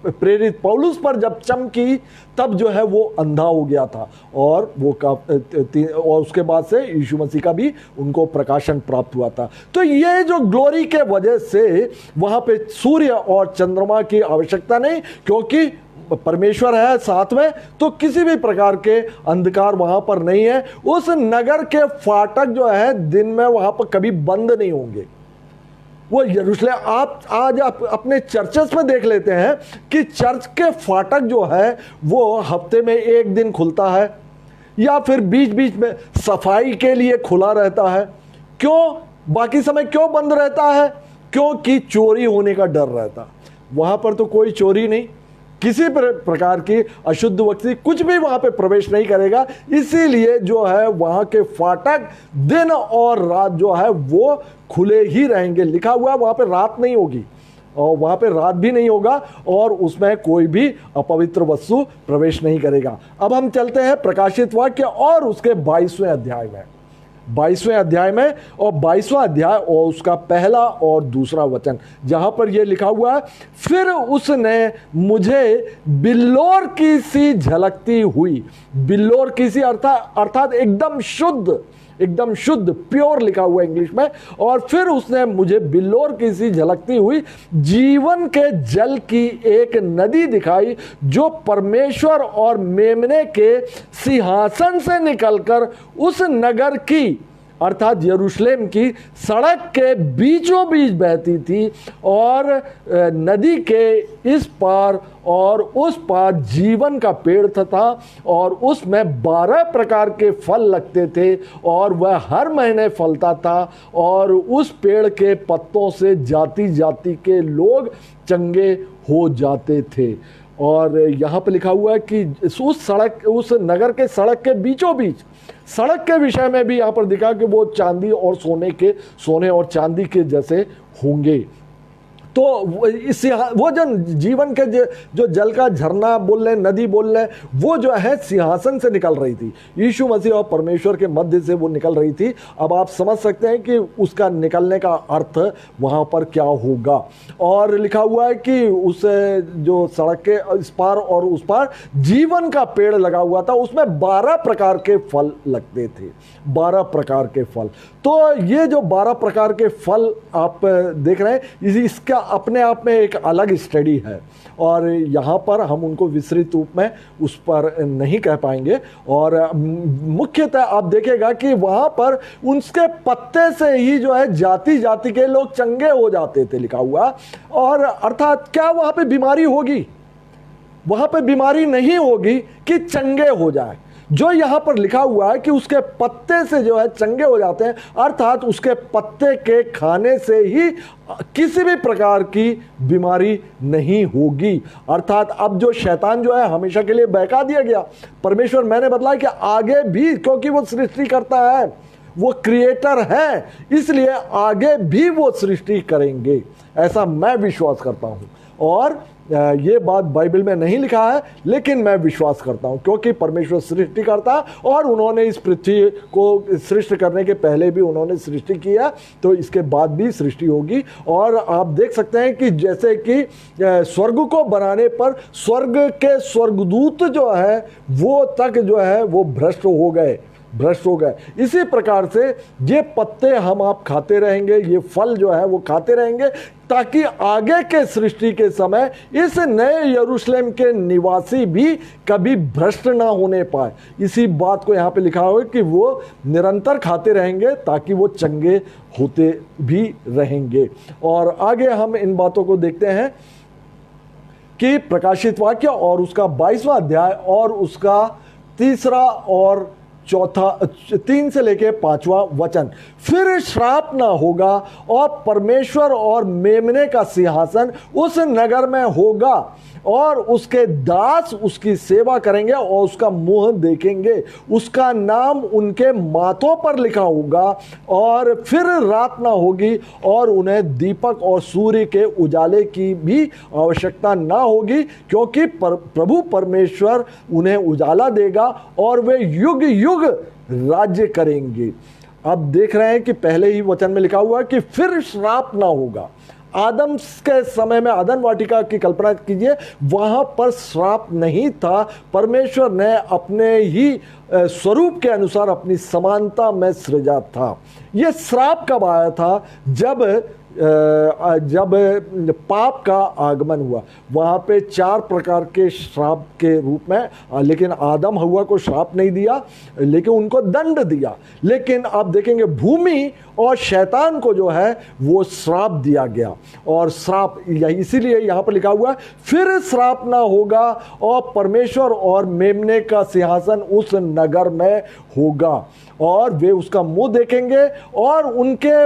प्रेरित पौलुस पर जब चमकी, तब जो है वो अंधा हो गया था, और और उसके बाद से यीशु मसीह का भी उनको प्रकाशन प्राप्त हुआ था। तो ये जो ग्लोरी के वजह से वहां पे सूर्य और चंद्रमा की आवश्यकता नहीं, क्योंकि परमेश्वर है साथ में, तो किसी भी प्रकार के अंधकार वहां पर नहीं है। उस नगर के फाटक जो है दिन में वहां पर कभी बंद नहीं होंगे। वो यरूशलेम, आप आज आप अपने चर्चेस में देख लेते हैं कि चर्च के फाटक जो है वो हफ्ते में एक दिन खुलता है, या फिर बीच बीच में सफाई के लिए खुला रहता है। क्यों? बाकी समय क्यों बंद रहता है? क्योंकि चोरी होने का डर रहता। वहां पर तो कोई चोरी नहीं, किसी प्रकार की अशुद्ध व्यक्ति कुछ भी वहां पे प्रवेश नहीं करेगा, इसीलिए जो है वहां के फाटक दिन और रात जो है वो खुले ही रहेंगे। लिखा हुआ है वहां पे रात नहीं होगी, और वहां पे रात भी नहीं होगा, और उसमें कोई भी अपवित्र वस्तु प्रवेश नहीं करेगा। अब हम चलते हैं प्रकाशित वाक्य और उसके 22वें अध्याय में, 22वें अध्याय में, और 22वां अध्याय और उसका पहला और दूसरा वचन, जहां पर यह लिखा हुआ है, फिर उसने मुझे बिल्लोर की सी झलकती हुई, बिल्लोर की सी अर्थात एकदम शुद्ध प्योर लिखा हुआ है इंग्लिश में, और फिर उसने मुझे बिल्लोर की सी झलकती हुई जीवन के जल की एक नदी दिखाई, जो परमेश्वर और मेमने के सिंहासन से निकलकर उस नगर की अर्थात यरूशलेम की सड़क के बीचों बीच बहती थी, और नदी के इस पार और उस पार जीवन का पेड़ था, और उसमें 12 प्रकार के फल लगते थे, और वह हर महीने फलता था, और उस पेड़ के पत्तों से जाति जाति के लोग चंगे हो जाते थे। और यहाँ पे लिखा हुआ है कि उस नगर के सड़क के बीचों बीच, सड़क के विषय में भी यहाँ पर दिखा कि वो चांदी और सोने और चांदी के जैसे होंगे। तो वो जो जीवन के जो जल का झरना बोल रहे, नदी बोल रहे, वो जो है सिंहासन से निकल रही थी, यीशु मसीह और परमेश्वर के मध्य से वो निकल रही थी। अब आप समझ सकते हैं कि उसका निकलने का अर्थ वहाँ पर क्या होगा। और लिखा हुआ है कि उस जो सड़क के इस पार और उस पार जीवन का पेड़ लगा हुआ था, उसमें 12 प्रकार के फल लगते थे, 12 प्रकार के फल। तो ये जो 12 प्रकार के फल आप देख रहे हैं, इसका अपने आप में एक अलग स्टडी है, और यहाँ पर हम उनको विस्तृत रूप में उस पर नहीं कह पाएंगे। और मुख्यतः आप देखेगा कि वहाँ पर उसके पत्ते से ही जो है जाति जाति के लोग चंगे हो जाते थे, लिखा हुआ। और अर्थात क्या वहाँ पे बीमारी होगी? वहाँ पे बीमारी नहीं होगी कि चंगे हो जाए। जो यहाँ पर लिखा हुआ है कि उसके पत्ते से जो है चंगे हो जाते हैं, अर्थात उसके पत्ते के खाने से ही किसी भी प्रकार की बीमारी नहीं होगी। अर्थात अब जो शैतान जो है हमेशा के लिए बहका दिया गया। परमेश्वर मैंने बतलाया कि आगे भी, क्योंकि वो सृष्टि करता है, वो क्रिएटर है, इसलिए आगे भी वो सृष्टि करेंगे, ऐसा मैं विश्वास करता हूँ। और ये बात बाइबल में नहीं लिखा है, लेकिन मैं विश्वास करता हूँ, क्योंकि परमेश्वर सृष्टि करता है, और उन्होंने इस पृथ्वी को सृष्टि करने के पहले भी उन्होंने सृष्टि किया, तो इसके बाद भी सृष्टि होगी। और आप देख सकते हैं कि जैसे कि स्वर्ग को बनाने पर स्वर्ग के स्वर्गदूत जो है वो तक जो है वो भ्रष्ट हो गए। इसी प्रकार से ये पत्ते हम आप खाते रहेंगे, ये फल जो है वो खाते रहेंगे, ताकि आगे के सृष्टि के समय इस नए यरूशलेम के निवासी भी कभी भ्रष्ट ना होने पाए। इसी बात को यहाँ पे लिखा हुआ है कि वो निरंतर खाते रहेंगे, ताकि वो चंगे होते भी रहेंगे। और आगे हम इन बातों को देखते हैं कि प्रकाशित वाक्य और उसका 22वां अध्याय और उसका 3रा और चौथा 3 से लेके 5वां वचन, फिर श्राप ना होगा और परमेश्वर और मेमने का सिंहासन उस नगर में होगा और उसके दास उसकी सेवा करेंगे और उसका मुंह देखेंगे, उसका नाम उनके माथों पर लिखा होगा और फिर रात ना होगी और उन्हें दीपक और सूर्य के उजाले की भी आवश्यकता ना होगी, क्योंकि प्रभु परमेश्वर उन्हें उजाला देगा और वे युग युग राज्य करेंगे। अब देख रहे हैं कि पहले ही वचन में लिखा हुआ है कि फिर श्राप ना होगा। आदम के समय में आदम वाटिका की कल्पना कीजिए, वहां पर श्राप नहीं था। परमेश्वर ने अपने ही स्वरूप के अनुसार अपनी समानता में सृजा था। यह श्राप कब आया था? जब पाप का आगमन हुआ। वहां पे 4 प्रकार के श्राप के रूप में, लेकिन आदम हव्वा को श्राप नहीं दिया, लेकिन उनको दंड दिया। लेकिन आप देखेंगे भूमि और शैतान को जो है वो श्राप दिया गया। और श्राप इसीलिए यहां पर लिखा हुआ है, फिर श्राप ना होगा और परमेश्वर और मेमने का सिंहासन उस नगर में होगा और वे उसका मुंह देखेंगे और उनके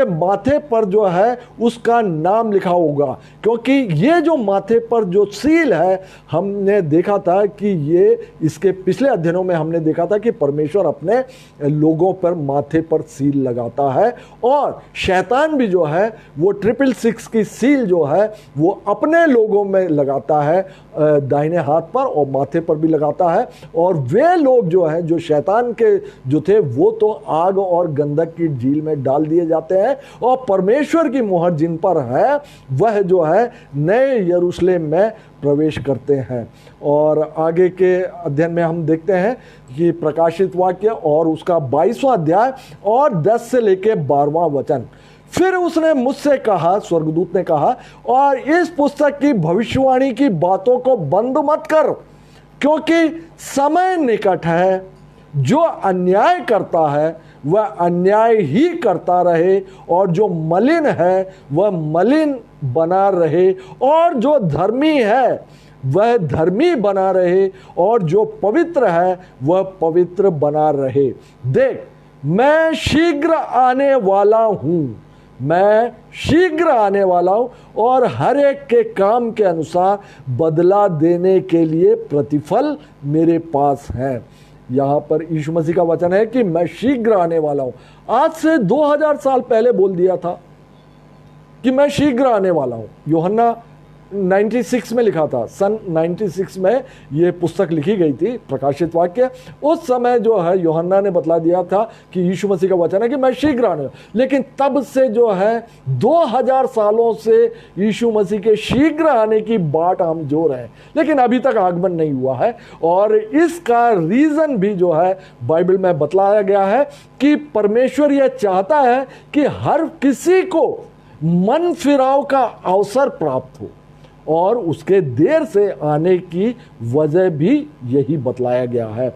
माथे पर जो है उसका नाम लिखा होगा। क्योंकि ये जो माथे पर जो सील है, हमने देखा था कि ये इसके पिछले अध्ययनों में हमने देखा था कि परमेश्वर अपने लोगों पर माथे पर सील लगाता है और शैतान भी जो है वो 666 की सील जो है वो अपने लोगों में लगाता है, दाहिने हाथ पर और माथे पर भी लगाता है। और वे लोग जो है, जो शैतान के जो थे, वो तो आग और गंधक की झील में डाल दिए जाते हैं और परमेश्वर की मोहर जिन पर है वह जो है नए यरूशलेम में प्रवेश करते हैं। और आगे के अध्ययन में हम देखते हैं कि प्रकाशित वाक्य और उसका 22वां अध्याय और 10 से लेके 12वां वचन, फिर उसने मुझसे कहा, स्वर्गदूत ने कहा, और इस पुस्तक की भविष्यवाणी की बातों को बंद मत कर, क्योंकि समय निकट है। जो अन्याय करता है वह अन्याय ही करता रहे और जो मलिन है वह मलिन बना रहे और जो धर्मी है वह धर्मी बना रहे और जो पवित्र है वह पवित्र बना रहे। देख, मैं शीघ्र आने वाला हूँ, मैं शीघ्र आने वाला हूँ और हर एक के काम के अनुसार बदला देने के लिए प्रतिफल मेरे पास है। यहाँ पर यीशु मसीह का वचन है कि मैं शीघ्र आने वाला हूँ। आज से 2000 साल पहले बोल दिया था कि मैं शीघ्र आने वाला हूँ। यूहन्ना 96 में लिखा था, सन 96 में ये पुस्तक लिखी गई थी, प्रकाशित वाक्य। उस समय जो है यूहन्ना ने बतला दिया था कि यीशु मसीह का वचन है कि मैं शीघ्र आने, लेकिन तब से जो है 2000 सालों से यीशु मसीह के शीघ्र आने की बाट हम जो रहे हैं, लेकिन अभी तक आगमन नहीं हुआ है। और इसका रीज़न भी जो है बाइबल में बतलाया गया है कि परमेश्वर यह चाहता है कि हर किसी को मन फिराव का अवसर प्राप्त हो और उसके देर से आने की वजह भी यही बतलाया गया है।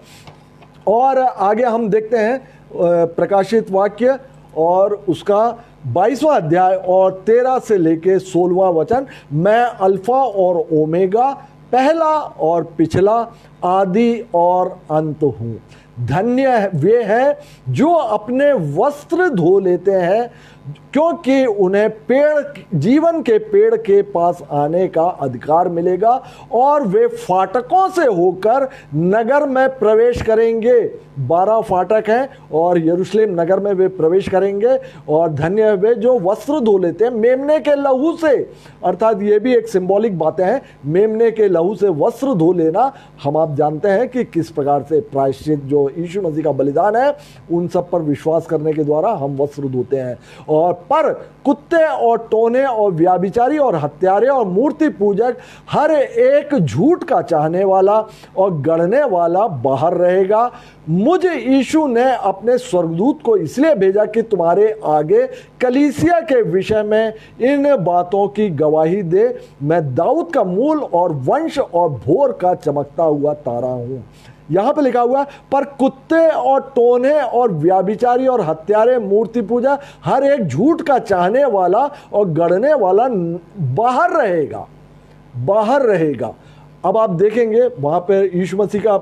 और आगे हम देखते हैं प्रकाशित वाक्य और उसका 22वां अध्याय और 13 से लेके 16वां वचन, मैं अल्फा और ओमेगा, पहला और पिछला, आदि और अंत हूँ। धन्य वे हैं जो अपने वस्त्र धो लेते हैं, क्योंकि उन्हें जीवन के पेड़ के पास आने का अधिकार मिलेगा और वे फाटकों से होकर नगर में प्रवेश करेंगे। 12 फाटक हैं और यरूशलेम नगर में वे प्रवेश करेंगे। और धन्य वे जो वस्त्र धो लेते हैं मेमने के लहू से, अर्थात ये भी एक सिंबॉलिक बातें हैं। मेमने के लहू से वस्त्र धो लेना, हम आप जानते हैं कि किस प्रकार से प्रायश्चित जो यीशु मसीह का बलिदान है उन सब पर विश्वास करने के द्वारा हम वस्त्र धोते हैं। और पर कुत्ते और टोने और व्याभिचारी और हत्यारे और मूर्ति पूजक, हर एक झूठ का चाहने वाला और गढ़ने वाला बाहर रहेगा। मुझे यीशु ने अपने स्वर्गदूत को इसलिए भेजा कि तुम्हारे आगे कलीसिया के विषय में इन बातों की गवाही दे। मैं दाऊद का मूल और वंश और भोर का चमकता हुआ तारा हूं। यहां पे लिखा हुआ, पर कुत्ते और टोने और व्याभिचारी और हत्यारे, मूर्ति पूजा, हर एक झूठ का चाहने वाला और गढ़ने वाला बाहर रहेगा, बाहर रहेगा। अब आप देखेंगे वहां पे यीशु मसीह का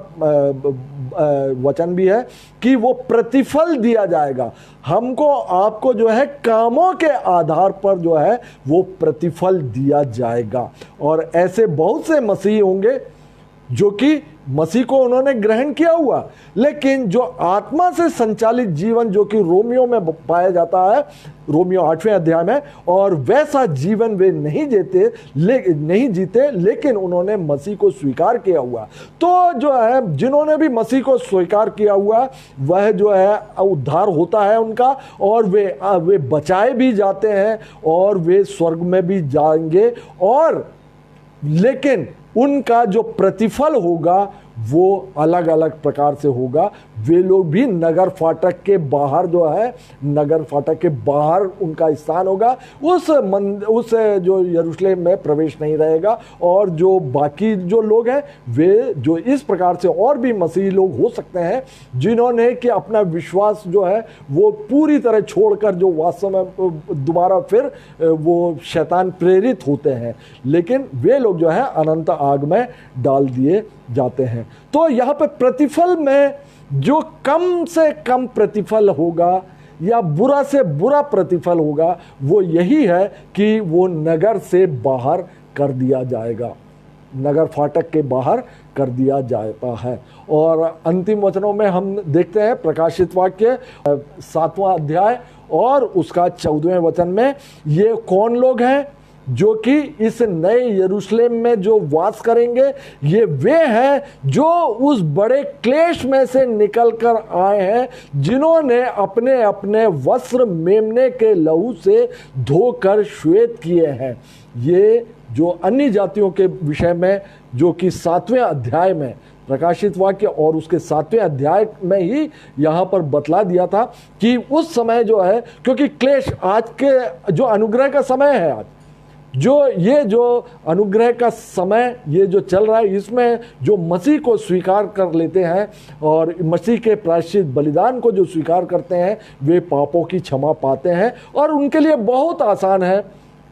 वचन भी है कि वो प्रतिफल दिया जाएगा हमको, आपको जो है कामों के आधार पर जो है वो प्रतिफल दिया जाएगा। और ऐसे बहुत से मसीह होंगे जो कि मसीह को उन्होंने ग्रहण किया हुआ, लेकिन जो आत्मा से संचालित जीवन जो कि रोमियो में पाया जाता है, रोमियो 8वें अध्याय में, और वैसा जीवन वे नहीं जीते लेकिन उन्होंने मसीह को स्वीकार किया हुआ। तो जो है जिन्होंने भी मसीह को स्वीकार किया हुआ वह जो है उद्धार होता है उनका, और वे बचाए भी जाते हैं और वे स्वर्ग में भी जाएंगे। और लेकिन उनका जो प्रतिफल होगा वो अलग अलग प्रकार से होगा। वे लोग भी नगर फाटक के बाहर जो है, नगर फाटक के बाहर उनका स्थान होगा, उस जो यरूशलेम में प्रवेश नहीं रहेगा। और जो बाकी जो लोग हैं वे जो इस प्रकार से और भी मसीही लोग हो सकते हैं जिन्होंने कि अपना विश्वास जो है वो पूरी तरह छोड़कर, जो वास्तव में दोबारा फिर वो शैतान प्रेरित होते हैं, लेकिन वे लोग जो है अनंत आग में डाल दिए जाते हैं। तो यहाँ पे प्रतिफल में जो कम से कम प्रतिफल होगा या बुरा से बुरा प्रतिफल होगा वो यही है कि वो नगर से बाहर कर दिया जाएगा, नगर फाटक के बाहर कर दिया जाता है। और अंतिम वचनों में हम देखते हैं प्रकाशित वाक्य 7वां अध्याय और उसका 14वें वचन में, ये कौन लोग हैं जो कि इस नए यरूशलेम में जो वास करेंगे, ये वे हैं जो उस बड़े क्लेश में से निकल कर आए हैं, जिन्होंने अपने अपने वस्त्र मेमने के लहू से धोकर श्वेत किए हैं। ये जो अन्य जातियों के विषय में जो कि 7वें अध्याय में प्रकाशित वाक्य और उसके 7वें अध्याय में ही यहाँ पर बतला दिया था कि उस समय जो है, क्योंकि क्लेश आज के जो अनुग्रह का समय है, आज जो अनुग्रह का समय ये जो चल रहा है, इसमें जो मसीह को स्वीकार कर लेते हैं और मसीह के प्रायश्चित बलिदान को जो स्वीकार करते हैं वे पापों की क्षमा पाते हैं। और उनके लिए बहुत आसान है,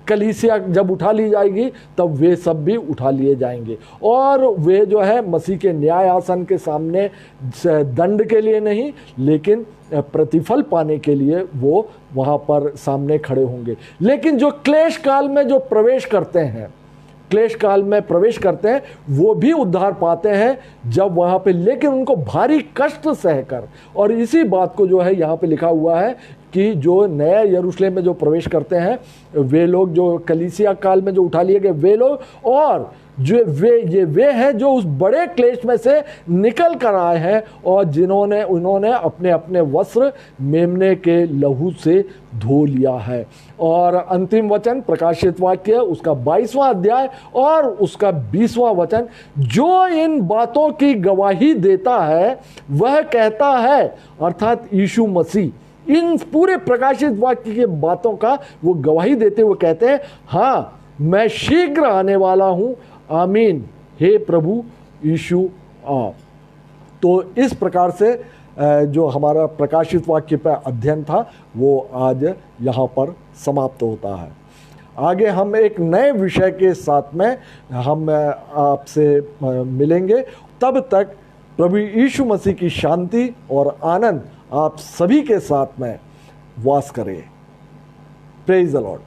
कलीसिया जब उठा ली जाएगी तब वे सब भी उठा लिए जाएंगे और वे जो है मसीह के न्याय आसन के सामने दंड के लिए नहीं लेकिन प्रतिफल पाने के लिए वो वहाँ पर सामने खड़े होंगे। लेकिन जो क्लेश काल में जो प्रवेश करते हैं, क्लेश काल में प्रवेश करते हैं, वो भी उद्धार पाते हैं जब वहाँ पे, लेकिन उनको भारी कष्ट सहकर। और इसी बात को जो है यहाँ पे लिखा हुआ है कि जो नया यरूशलेम में जो प्रवेश करते हैं वे लोग, जो कलीसिया काल में जो उठा लिए गए वे लोग, और जो वे हैं जो उस बड़े क्लेश में से निकल कर आए हैं और उन्होंने अपने अपने वस्त्र मेमने के लहू से धो लिया है। और अंतिम वचन प्रकाशित वाक्य उसका 22वां अध्याय और उसका 20वां वचन, जो इन बातों की गवाही देता है वह कहता है, अर्थात यीशु मसीह इन पूरे प्रकाशित वाक्य की बातों का वो गवाही देते हुए कहते हैं, हाँ मैं शीघ्र आने वाला हूं, आमीन, हे प्रभु यीशु आ। तो इस प्रकार से जो हमारा प्रकाशित वाक्य पर अध्ययन था वो आज यहाँ पर समाप्त होता है। आगे हम एक नए विषय के साथ में हम आपसे मिलेंगे। तब तक प्रभु यीशु मसीह की शांति और आनंद आप सभी के साथ में वास करे। Praise the Lord.